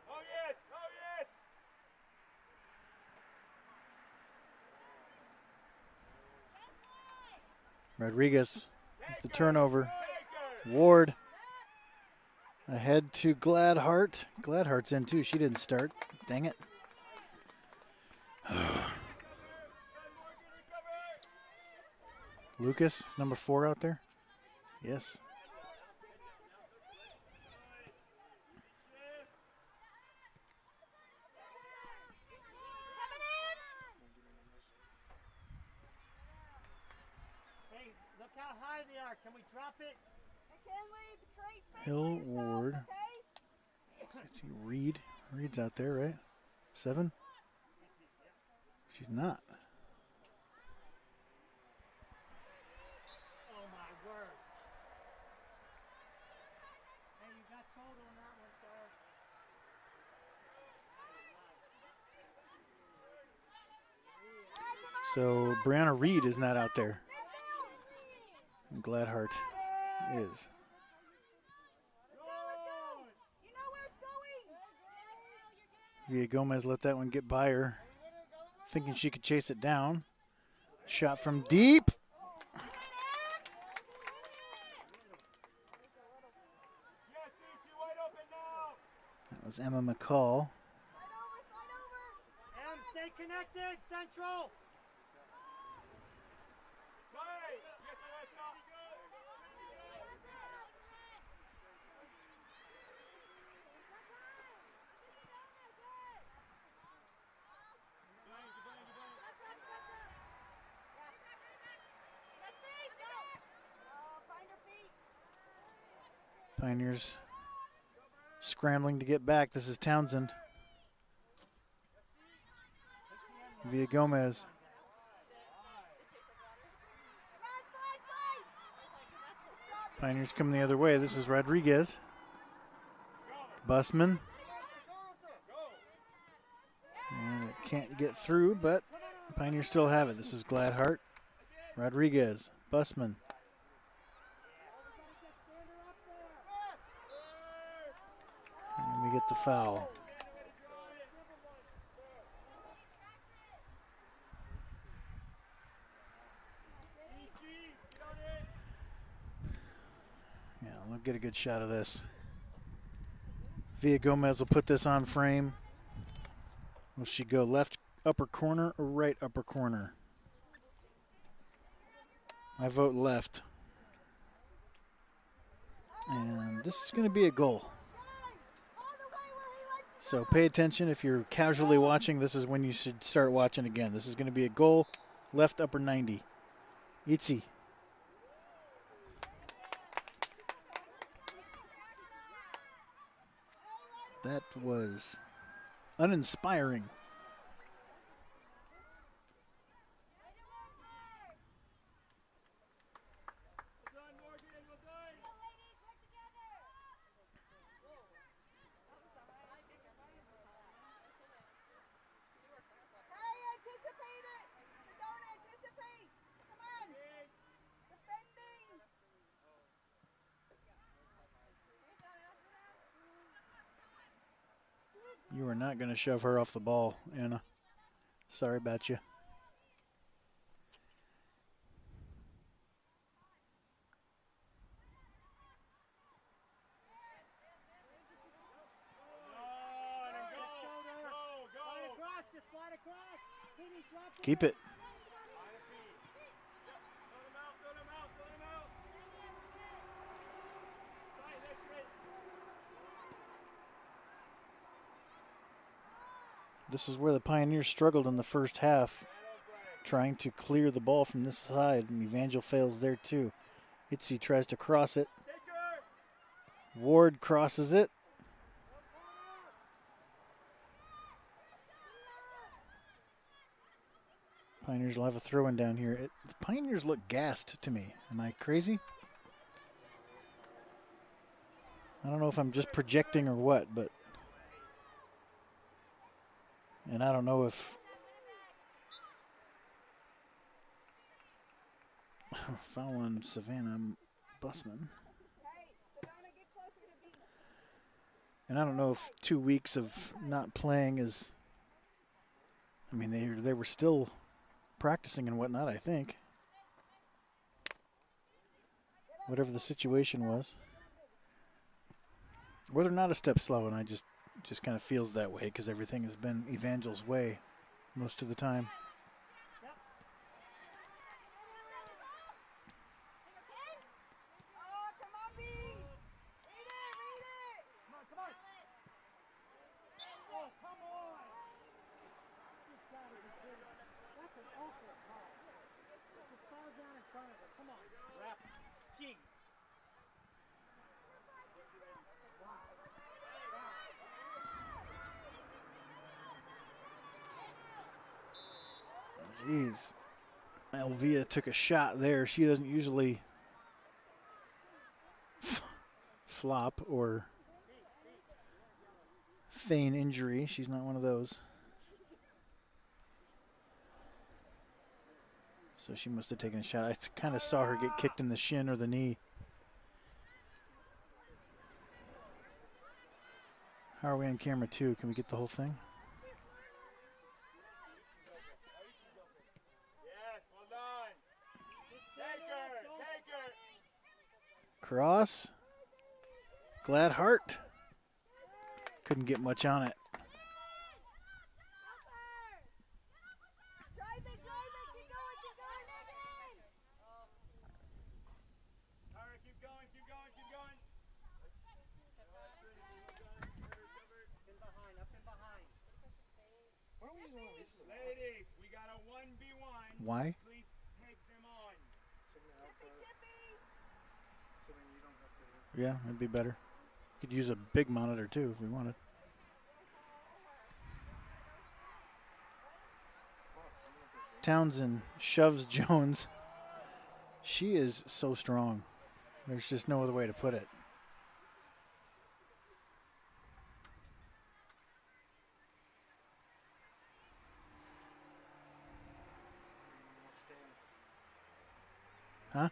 E: Oh, yes, oh, yes.
A: Rodriguez, the turnover. Ward ahead to Gladhart. Gladhart's in too. She didn't start. Dang it. Lucas, is number 4 out there? Yes.
E: Hey, look how high they are. Can we drop it?
A: Hill, Ward. Let's see, Reed. Reed's out there, right? 7? She's not.
E: Oh, my word. Hey, you got total on that one, sir.
A: So Brianna Reed is not out there. And Gladhart is. Villa Gomez let that one get by her, thinking she could chase it down. Shot from deep. That was Emma McCall.
E: Em, stay connected, Central.
A: Pioneers scrambling to get back. This is Townsend. Villa Gomez. Pioneers coming the other way. This is Rodriguez. Busman. And it can't get through, but Pioneers still have it. This is Gladhart. Rodriguez. Busman. We get the foul. Yeah, we'll get a good shot of this. Villa Gomez will put this on frame. Will she go left upper corner or right upper corner? I vote left. And this is going to be a goal. So pay attention. If you're casually watching, this is when you should start watching again. This is going to be a goal, left upper 90. Itzy. That was uninspiring. You are not going to shove her off the ball, Anna. Sorry about you. Keep it. This is where the Pioneers struggled in the first half, trying to clear the ball from this side, and Evangel fails there too. Itzy tries to cross it. Ward crosses it. Pioneers will have a throw-in down here. The Pioneers look gassed to me. Am I crazy? I don't know if I'm just projecting or what, but... And I don't know if... Foul on Savannah Busman. And I don't know if 2 weeks of not playing is... I mean, they were still practicing and whatnot, I think. Whatever the situation was. Or they're not a step slow, and I just kind of feels that way because everything has been Evangel's way most of the time. Jeez. Elvia took a shot there. She doesn't usually flop or feign injury. She's not one of those. So she must have taken a shot. I kind of saw her get kicked in the shin or the knee. How are we on camera too? Can we get the whole thing? Cross. Gladhart. Couldn't get much on it.
E: Ladies, we got a 1v1.
A: Why?
E: Please take them on.
C: So then you don't have to.
A: Yeah, that'd be better. Could use a big monitor too if we wanted. Townsend shoves Jones. She is so strong. There's just no other way to put it. Huh?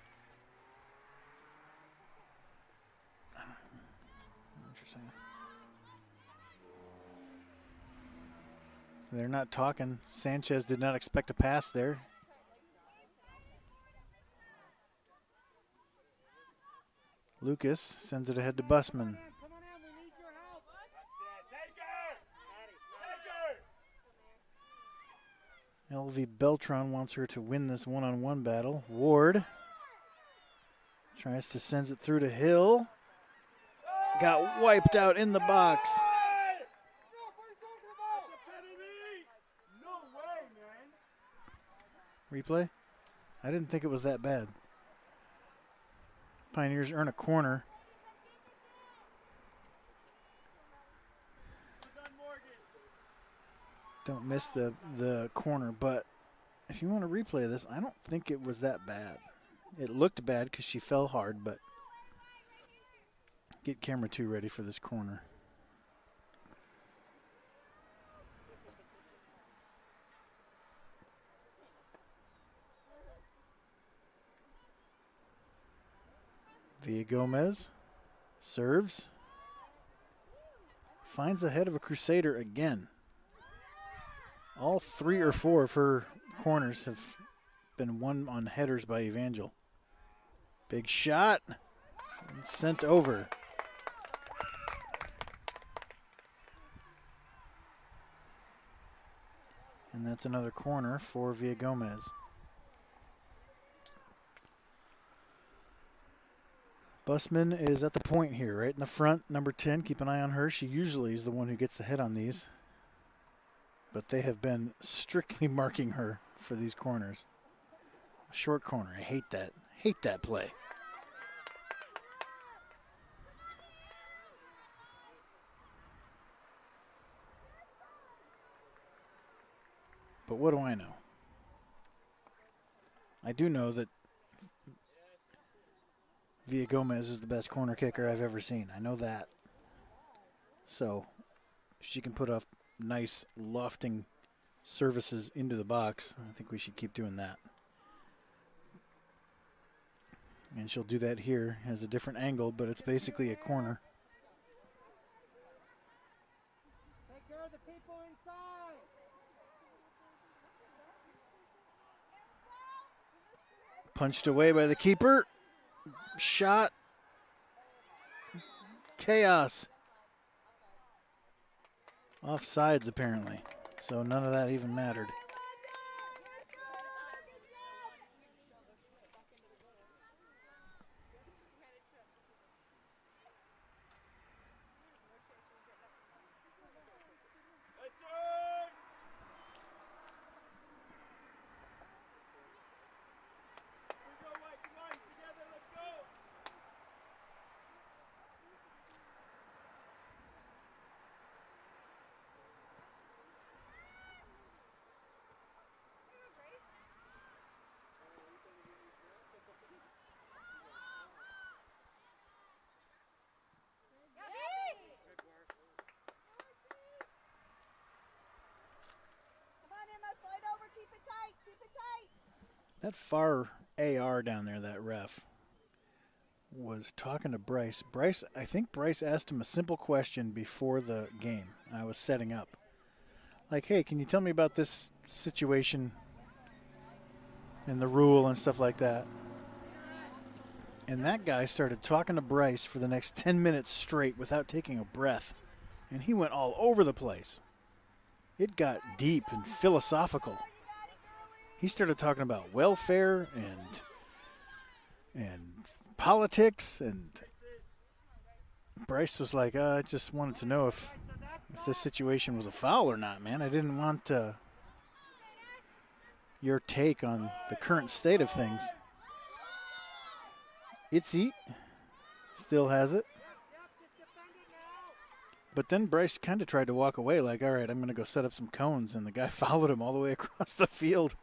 A: Interesting. They're not talking. Sanchez did not expect a pass there. Lucas sends it ahead to Busman.
E: Come on in, we need your help. Take her! Take her!
A: LV Beltran wants her to win this one-on-one battle. Ward tries to send it through to Hill. Got wiped out in the box.
E: No way, man.
A: Replay? I didn't think it was that bad. Pioneers earn a corner. Don't miss the corner, but if you want to replay this, I don't think it was that bad. It looked bad because she fell hard, but get camera 2 ready for this corner. Villa Gomez serves. Finds the head of a Crusader again. All 3 or 4 of her corners have been won on headers by Evangel. Big shot. And sent over. And that's another corner for Villa Gomez. Busman is at the point here, right in the front, number 10. Keep an eye on her. She usually is the one who gets the hit on these. But they have been strictly marking her for these corners. Short corner. I hate that. Hate that play. But what do I know? I do know that Villa Gomez is the best corner kicker I've ever seen. I know that. So she can put off nice lofting services into the box. I think we should keep doing that. And she'll do that here. Has a different angle, but it's basically a corner.
E: Take care of the people inside.
A: Punched away by the keeper. Shot. Chaos. Offsides, apparently. So none of that even mattered. That far AR down there, that ref, was talking to Bryce. I think Bryce asked him a simple question before the game. I was setting up. Like, hey, can you tell me about this situation and the rule and stuff like that? And that guy started talking to Bryce for the next 10 minutes straight without taking a breath. And he went all over the place. It got deep and philosophical. He started talking about welfare and politics, and Bryce was like, I just wanted to know if this situation was a foul or not, man. I didn't want your take on the current state of things. Itzy still has it. But then Bryce kind of tried to walk away like, all right, I'm going to go set up some cones, and the guy followed him all the way across the field.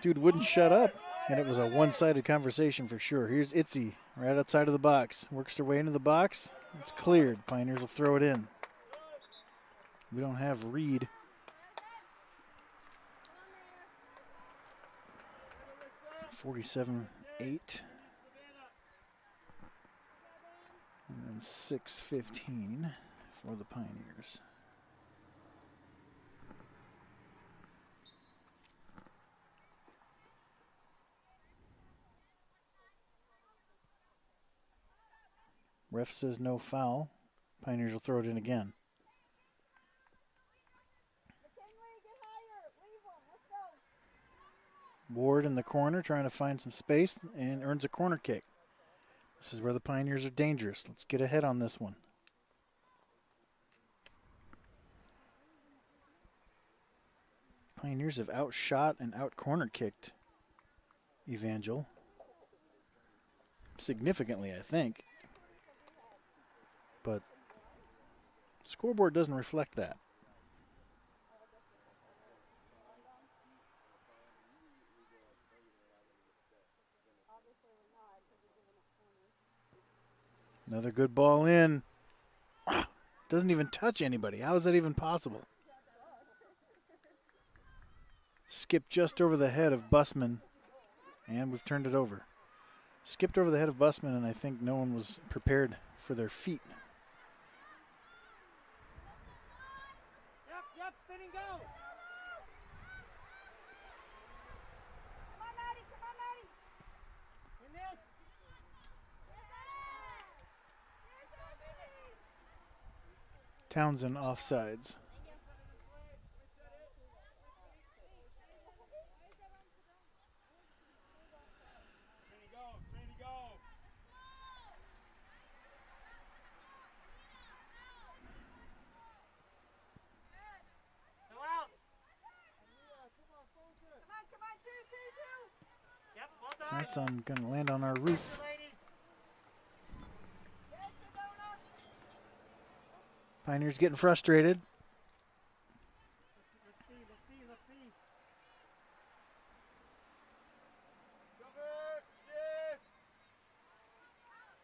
A: Dude wouldn't shut up, and it was a one-sided conversation for sure. Here's Itzy right outside of the box. Works their way into the box. It's cleared. Pioneers will throw it in. We don't have Reed. $47-8. And then 6:15 for the Pioneers. Ref says no foul. Pioneers will throw it in again.
D: McKinley, get higher. Leave one. Let's go.
A: Ward in the corner trying to find some space and earns a corner kick. This is where the Pioneers are dangerous. Let's get ahead on this one. Pioneers have outshot and out-corner kicked Evangel. Significantly, I think. But scoreboard doesn't reflect that. Another good ball in. Doesn't even touch anybody. How is that even possible? Skipped just over the head of Busman, and we've turned it over. Skipped over the head of Busman, and I think no one was prepared for their feet.
E: Yep, spin and go.
D: Come on, Maddie. Come on, Maddie.
E: In this.
A: Townsend offsides.
E: Ready to go. Go out.
D: Come on. 2.
E: Yep, well done.
A: That's going to land on our roof.
E: Ladies.
D: Yes, it's going up.
A: Pioneers getting frustrated.
E: Let's see.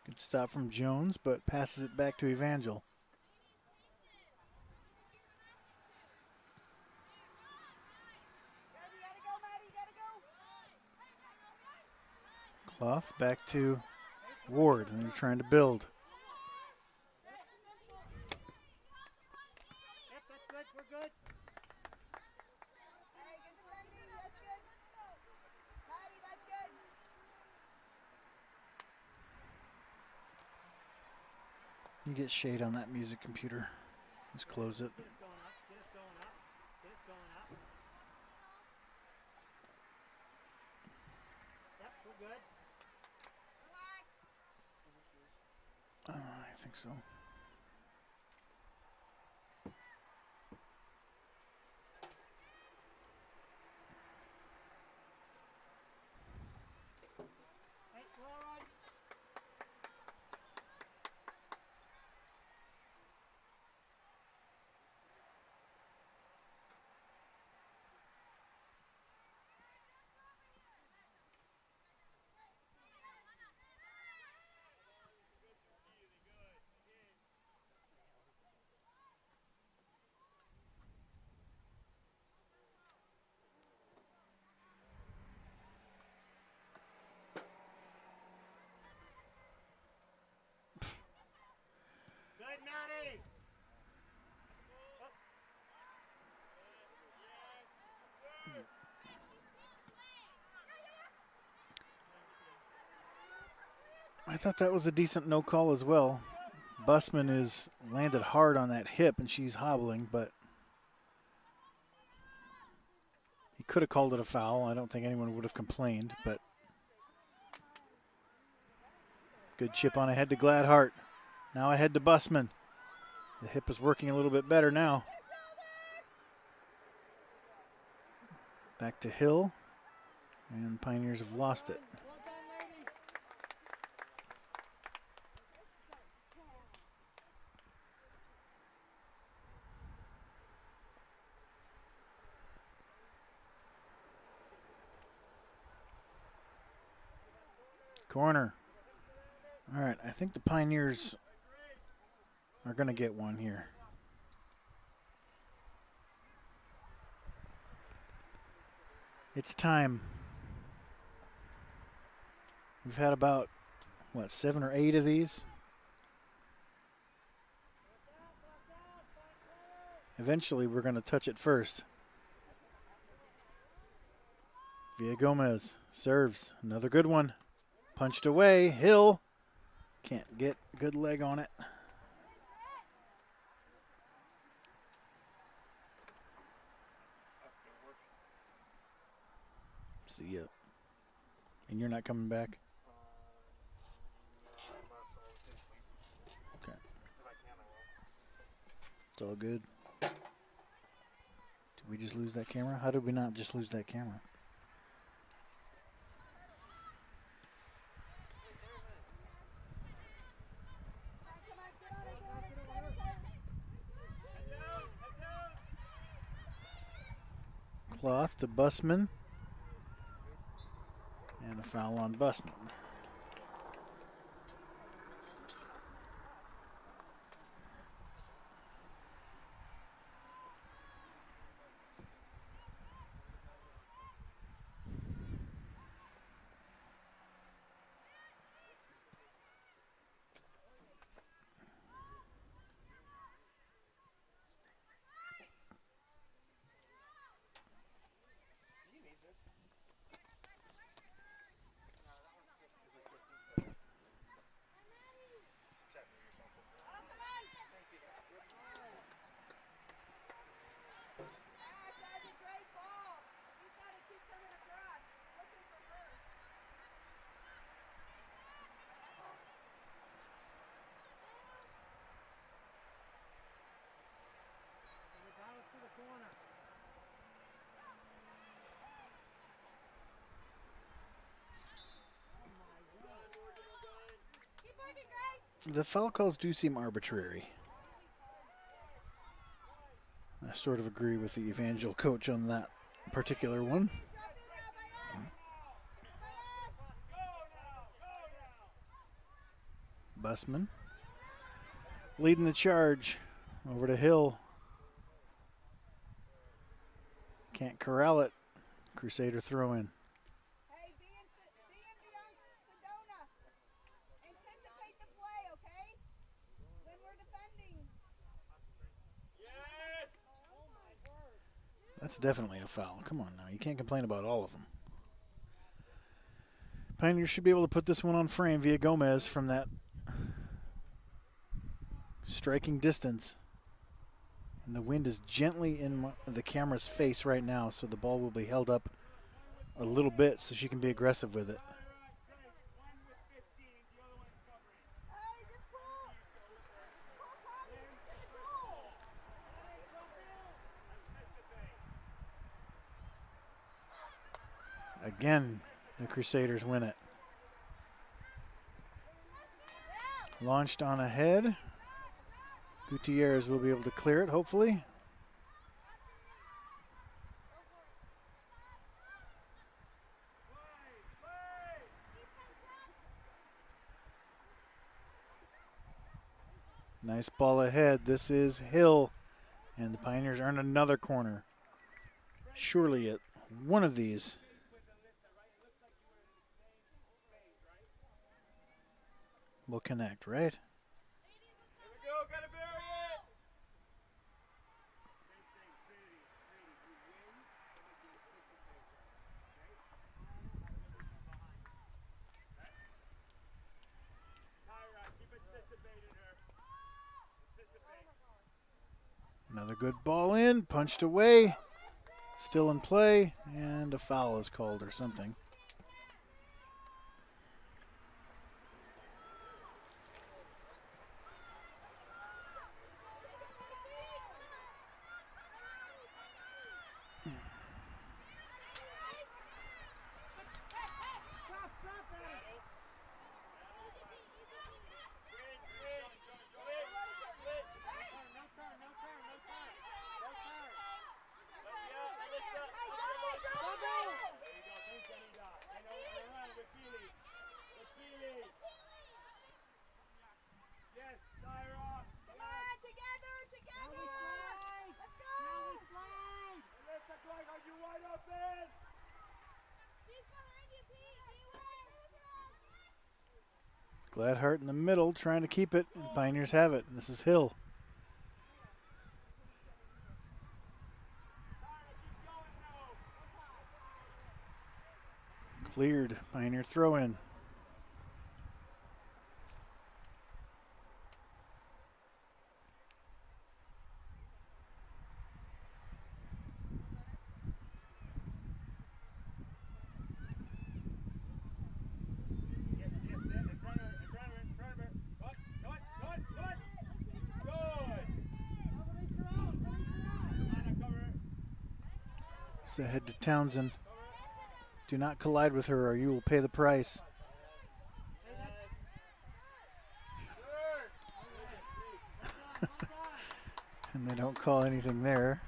A: Good stop from Jones, but passes it back to Evangel.
D: You gotta go, Maddie. You gotta go.
A: Cloth back to Ward, and they're trying to build.
E: Yep, that's good. We're good.
D: Hey, good defending. That's good. Maddie, that's good.
A: You get shade on that music computer. Let's close it.
E: Get us going up. Get us going up. Get us going up. Yep, we're good.
D: Relax.
A: I think so.
E: Hey, we're all right. Good, Maddie.
A: I thought that was a decent no call as well. Busman is landed hard on that hip, and she's hobbling, but he could have called it a foul. I don't think anyone would have complained, but good chip on ahead to Gladhart. Now ahead to Busman. The hip is working a little bit better now. Back to Hill, and Pioneers have lost it.
E: Well done, ladies.
A: Corner. All right, I think the Pioneers are going to get one here. It's time. We've had about, 7 or 8 of these? Eventually, we're going to touch it first. Villa Gomez serves. Another good one. Punched away. Hill. Can't get good leg on it.
C: That's good work.
A: See ya. And you're not coming back?
C: Unless I'll take sleep.
A: Okay.
C: If I can, I will.
A: It's all good. Did we just lose that camera? How did we not just lose that camera? Cloth to Busman. And a foul on Busman.
C: Do you need this? Chat with yourself.
D: Gosh, that's a great ball. He's got to keep coming across. Looking for her.
E: To the corner.
B: Keep working, Grace.
A: The foul calls do seem arbitrary. I sort of agree with the Evangel coach on that particular one. Busman leading the charge over to Hill. Can't corral it. Crusader throw in.
D: Hey, be in Sedona. Anticipate the play, okay? When we're defending.
E: Yes!
A: That's definitely a foul. Come on now. You can't complain about all of them. Pioneers should be able to put this one on frame via Gomez from that striking distance. And the wind is gently in the camera's face right now, so the ball will be held up a little bit so she can be aggressive with it.
E: One with 15, the other one's covering.
D: Hey, just pull. Pull Tommy into the goal.
A: Again, the Crusaders win it. Launched on ahead. Gutierrez will be able to clear it, hopefully. Nice ball ahead. This is Hill. And the Pioneers earn another corner. Surely at one of these will connect, right?
E: Here we go, gotta bury it! Tyra, keep anticipating her. Anticipate.
A: Another good ball in, punched away. Still in play, and a foul is called or something.
E: Yes, Tyra!
D: Come on, together. Let's go.
E: Melissa Clark, are you wide open?
B: She's behind you, Pete.
A: Gladhart in the middle trying to keep it. And Pioneers have it. This is Hill. Cleared. Pioneer throw in. So head to Townsend. Do not collide with her or you will pay the price. And they don't call anything there.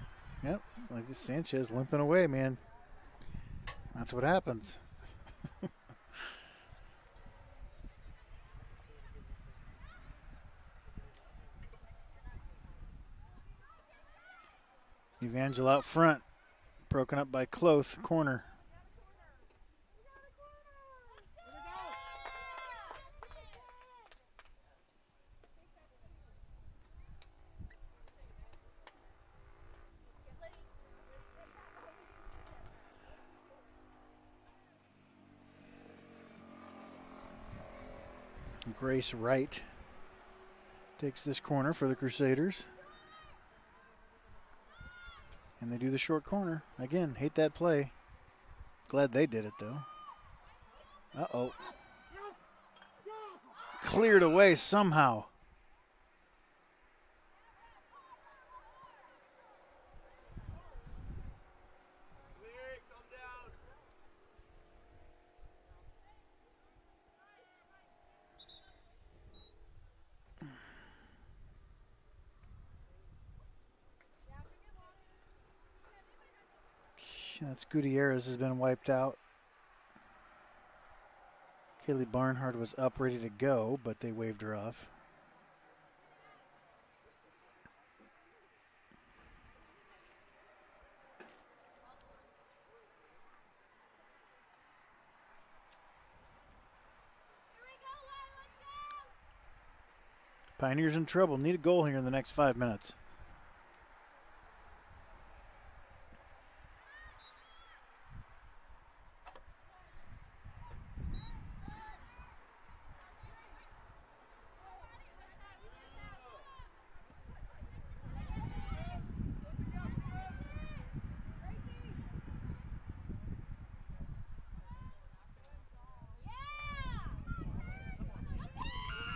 A: Yep, like this Sanchez limping away, man. That's what happens. Evangel out front, broken up by Cloth, corner. Grace Wright takes this corner for the Crusaders. And they do the short corner. Again, hate that play. Glad they did it, though. Uh-oh. Cleared away somehow. That's Gutierrez has been wiped out. Kaylee Barnhart was up ready to go, but they waved her off. Pioneers in trouble. Need a goal here in the next 5 minutes.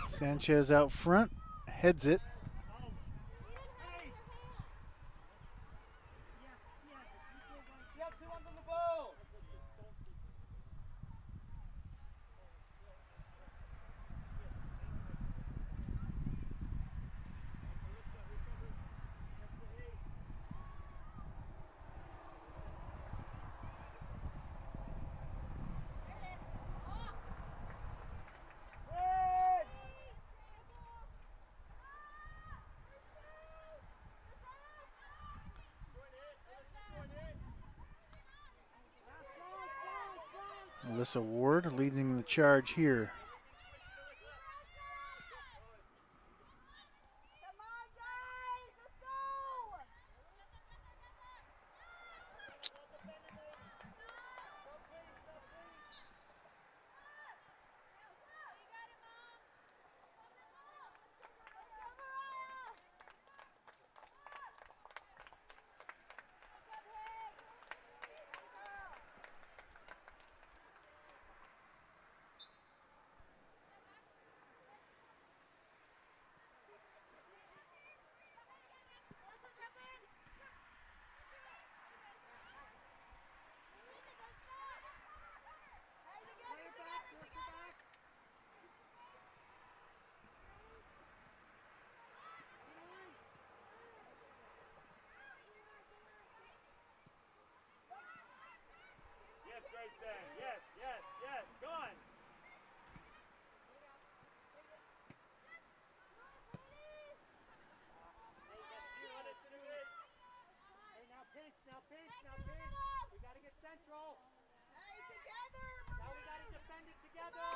A: Sanchez out front, heads it. Alyssa Ward leading the charge here.
D: Come on, guys, let's go!
E: Yes, Grayson. Yes, yes, yes. Go on. Hey, now pinch, now pinch, now pinch. We got to get central.
D: Hey, together!
E: Now we got to defend it together.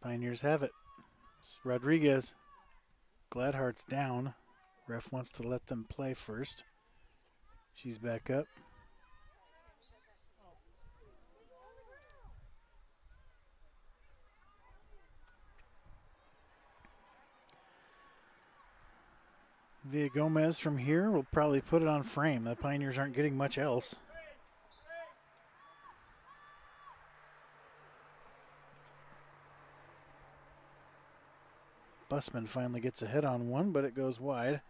A: Pioneers have it. It's Rodriguez. Gladhart's down. Ref wants to let them play first. She's back up. Villa Gomez from here will probably put it on frame. The Pioneers aren't getting much else. Busman finally gets a hit on one, but it goes wide.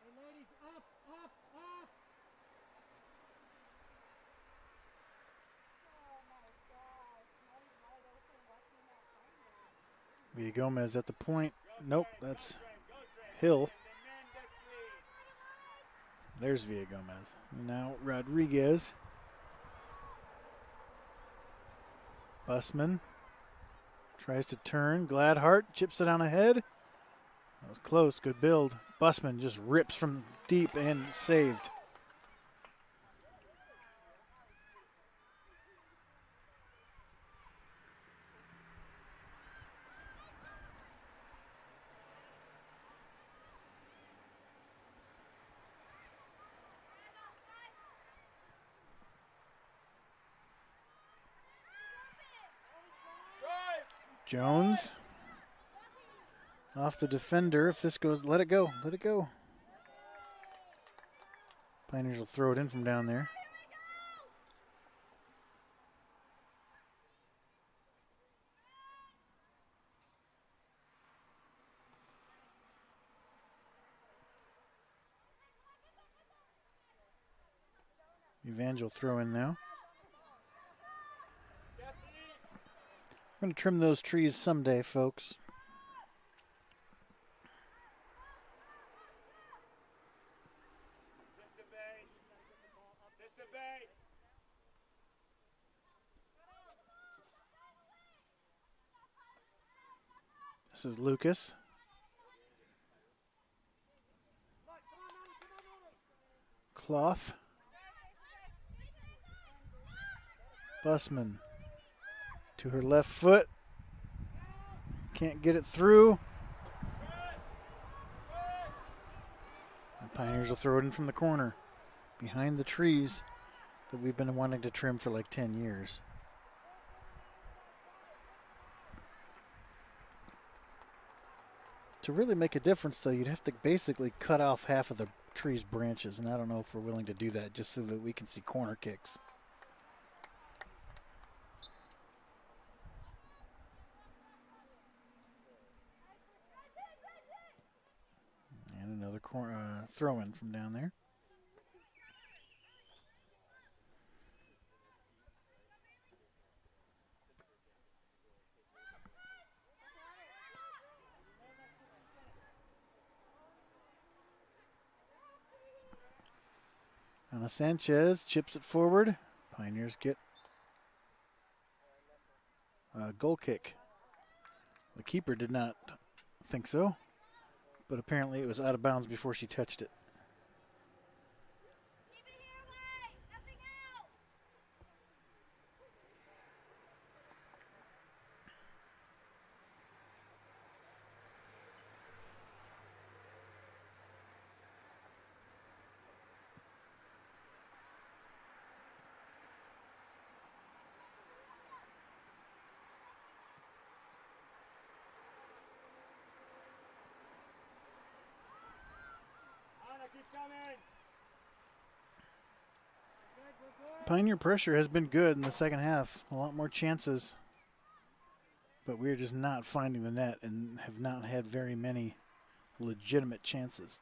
E: Hey, ladies, up, up, up!
B: Oh my gosh. Money's wide open. Watching that finder.
A: Villa Gomez at the point. Nope, that's
E: Go, Trent.
A: Hill.
E: And then get free.
A: There's Villa Gomez. Now Rodriguez. Busman tries to turn. Gladhart chips it on ahead. That was close. Good build. Busman just rips from deep and saved. Jones off the defender. If this goes, let it go. Let it go. Pioneers will throw it in from down there. Evangel throw in now. We're going to trim those trees someday, folks. This is Lucas. Cloth. Busman to her left foot. Can't get it through. The Pioneers will throw it in from the corner behind the trees that we've been wanting to trim for like 10 years. To really make a difference, though, you'd have to basically cut off half of the tree's branches, and I don't know if we're willing to do that just so that we can see corner kicks. And another throw-in from down there. Ana Sanchez chips it forward. Pioneers get a goal kick. The keeper did not think so, but apparently it was out of bounds before she touched it. Pioneer pressure has been good in the second half. A lot more chances. But we're just not finding the net and have not had very many legitimate chances.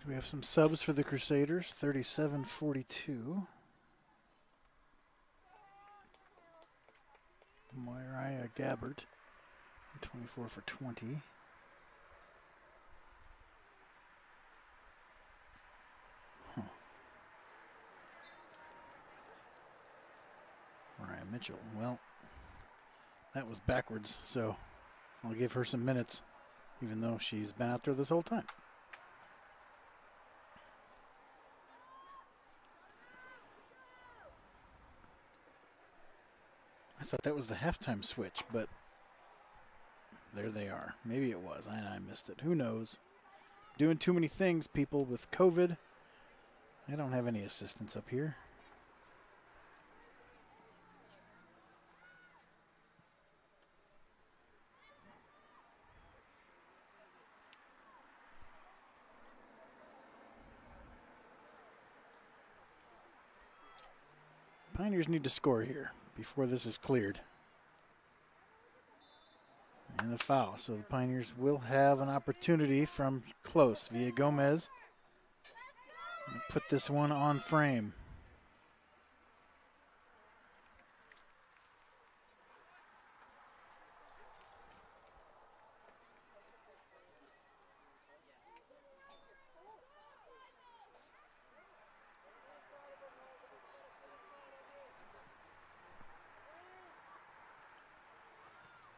A: We have some subs for the Crusaders, 37-42. Mariah Gabbert, 24 for 20. Mariah Mitchell, well, that was backwards, so I'll give her some minutes, even though she's been out there this whole time. I thought that was the halftime switch, but there they are. Maybe it was, and I missed it. Who knows? Doing too many things, people, with COVID. I don't have any assistants up here. Pioneers need to score here before this is cleared. And a foul. So the Pioneers will have an opportunity from close via Gomez. Put this one on frame.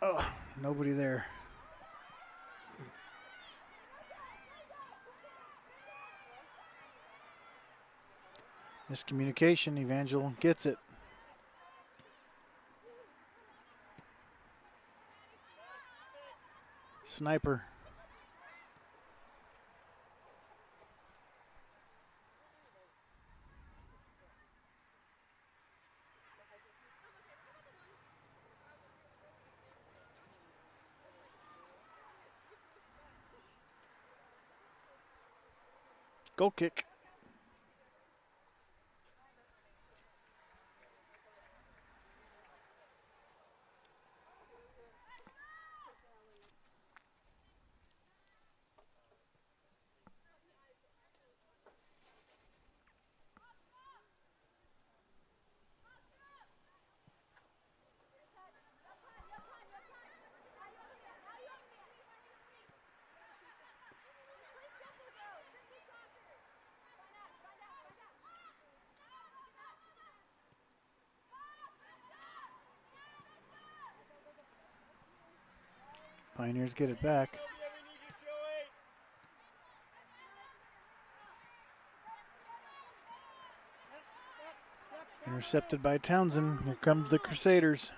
A: Oh, nobody there. Miscommunication. Evangel gets it. Sniper. Goal kick. Pioneers get it back. Intercepted by Townsend. Here comes the Crusaders.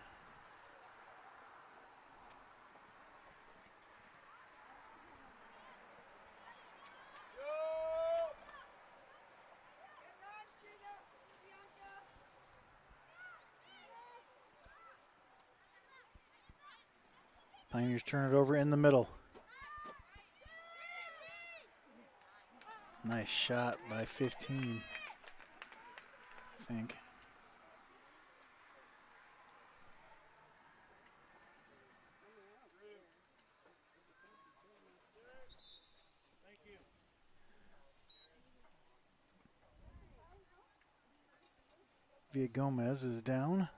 A: Pioneers turn it over in the middle. Nice shot by 15, I think. Villa Gomez is down.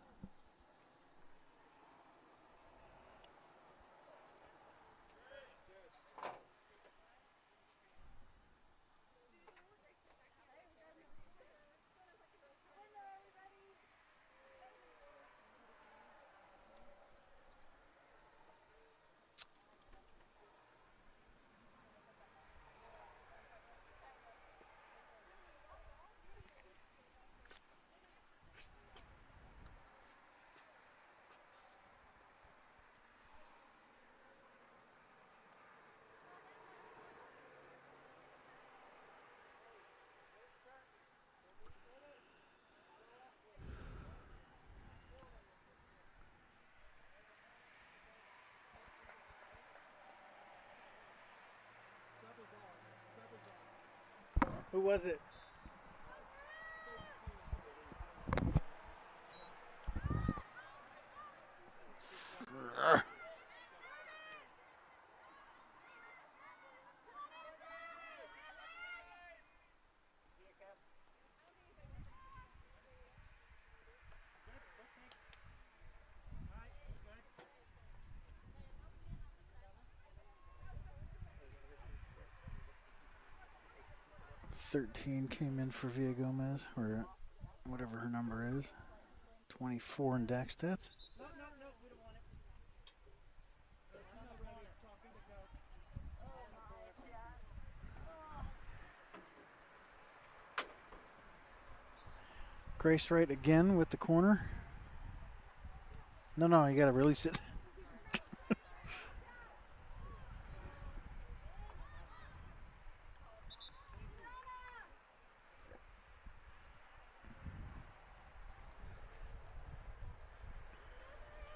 A: Who was it? 13 came in for Villa Gomez, or whatever her number is. 24 in DAC stats.
E: No, we don't want it.
A: Grace Wright again with the corner. No, you got to release it.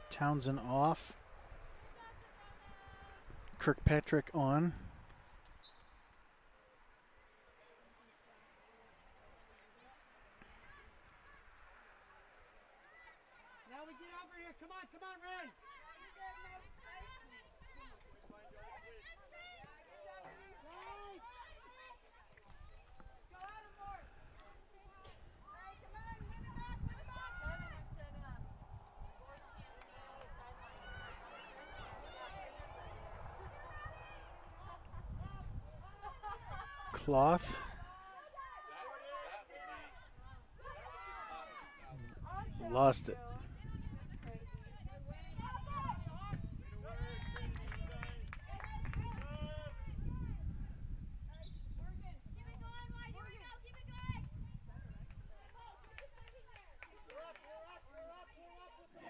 A: Townsend off. Kirkpatrick on.
E: Now we get over here. Come on, Ren.
A: Cloth. Lost it.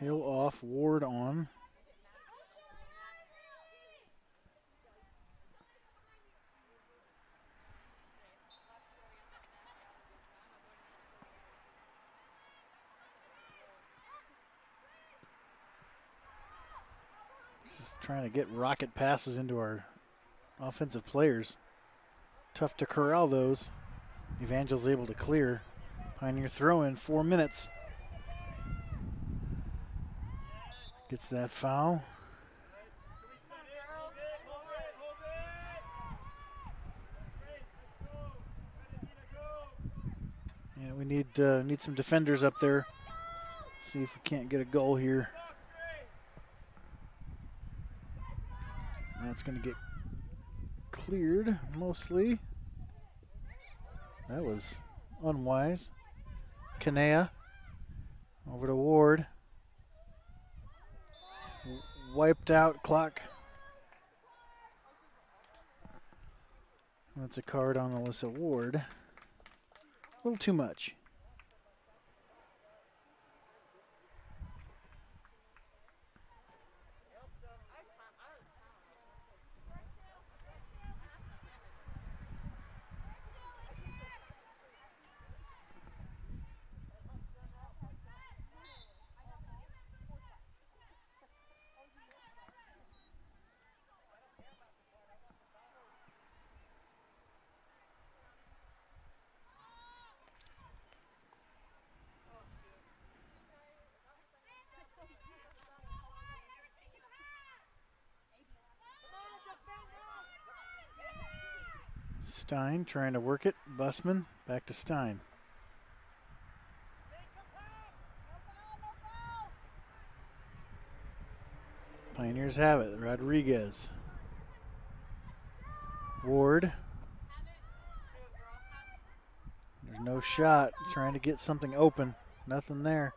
A: Hill off, Ward on. Just trying to get rocket passes into our offensive players. Tough to corral those. Evangel's able to clear. Pioneer throw in 4 minutes. Gets that foul. Yeah, we need some defenders up there. See if we can't get a goal here. That's going to get cleared mostly. That was unwise. Kanea over to Ward. Wiped out clock. That's a card on Alyssa Ward. A little too much. Stein trying to work it. Busman back to Stein. Pioneers have it. Rodriguez. Ward. There's no shot. Trying to get something open. Nothing there.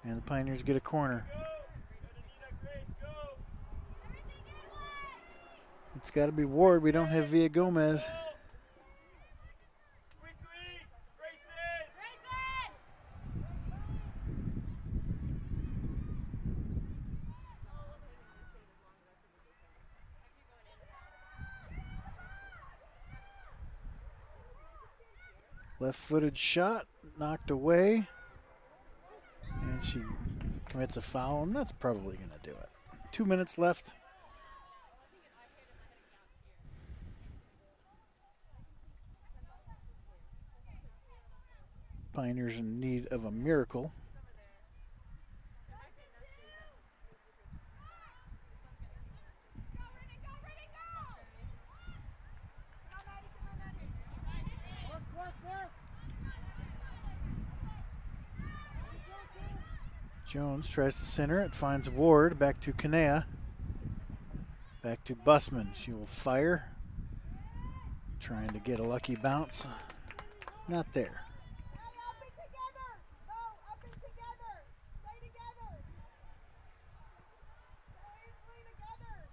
A: And the Pioneers get a corner. It's got to be Ward. We don't have Villa Gomez. Left-footed shot, knocked away. And she commits a foul, and that's probably going to do it. 2 minutes left. Pioneers in need of a miracle. Jones tries to center it, finds Ward, back to Kanea. Back to Busman. She will fire. Trying to get a lucky bounce. Not there.
D: Hey, up and together. Go, up and together. Stay together. Stay together.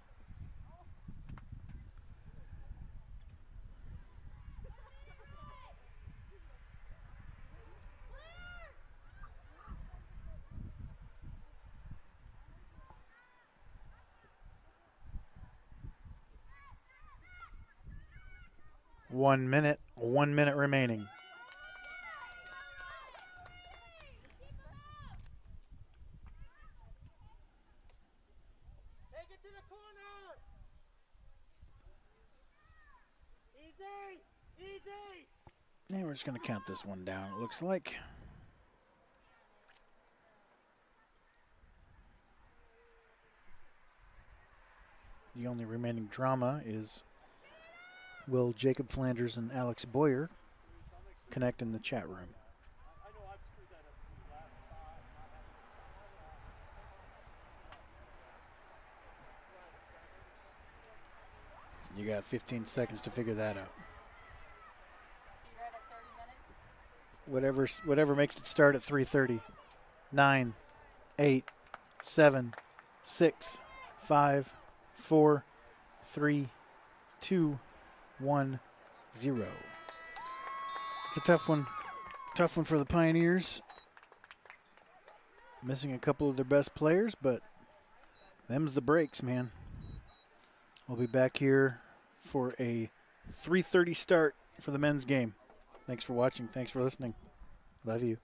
A: One minute remaining.
E: Take it to the corner. Easy. Easy.
A: And we're just going to count this one down, it looks like. The only remaining drama is will Jacob Flanders and Alex Boyer connect in the chat room. You got 15 seconds to figure that out.
B: Be right at 30 minutes.
A: Whatever makes it start at 3:30. 9, 8, 7, 6, 5, 4, 3, 2, 1, 0. It's a tough one. Tough one for the Pioneers. Missing a couple of their best players, but them's the breaks, man. We'll be back here for a 3:30 start for the men's game. Thanks for watching. Thanks for listening. Love you.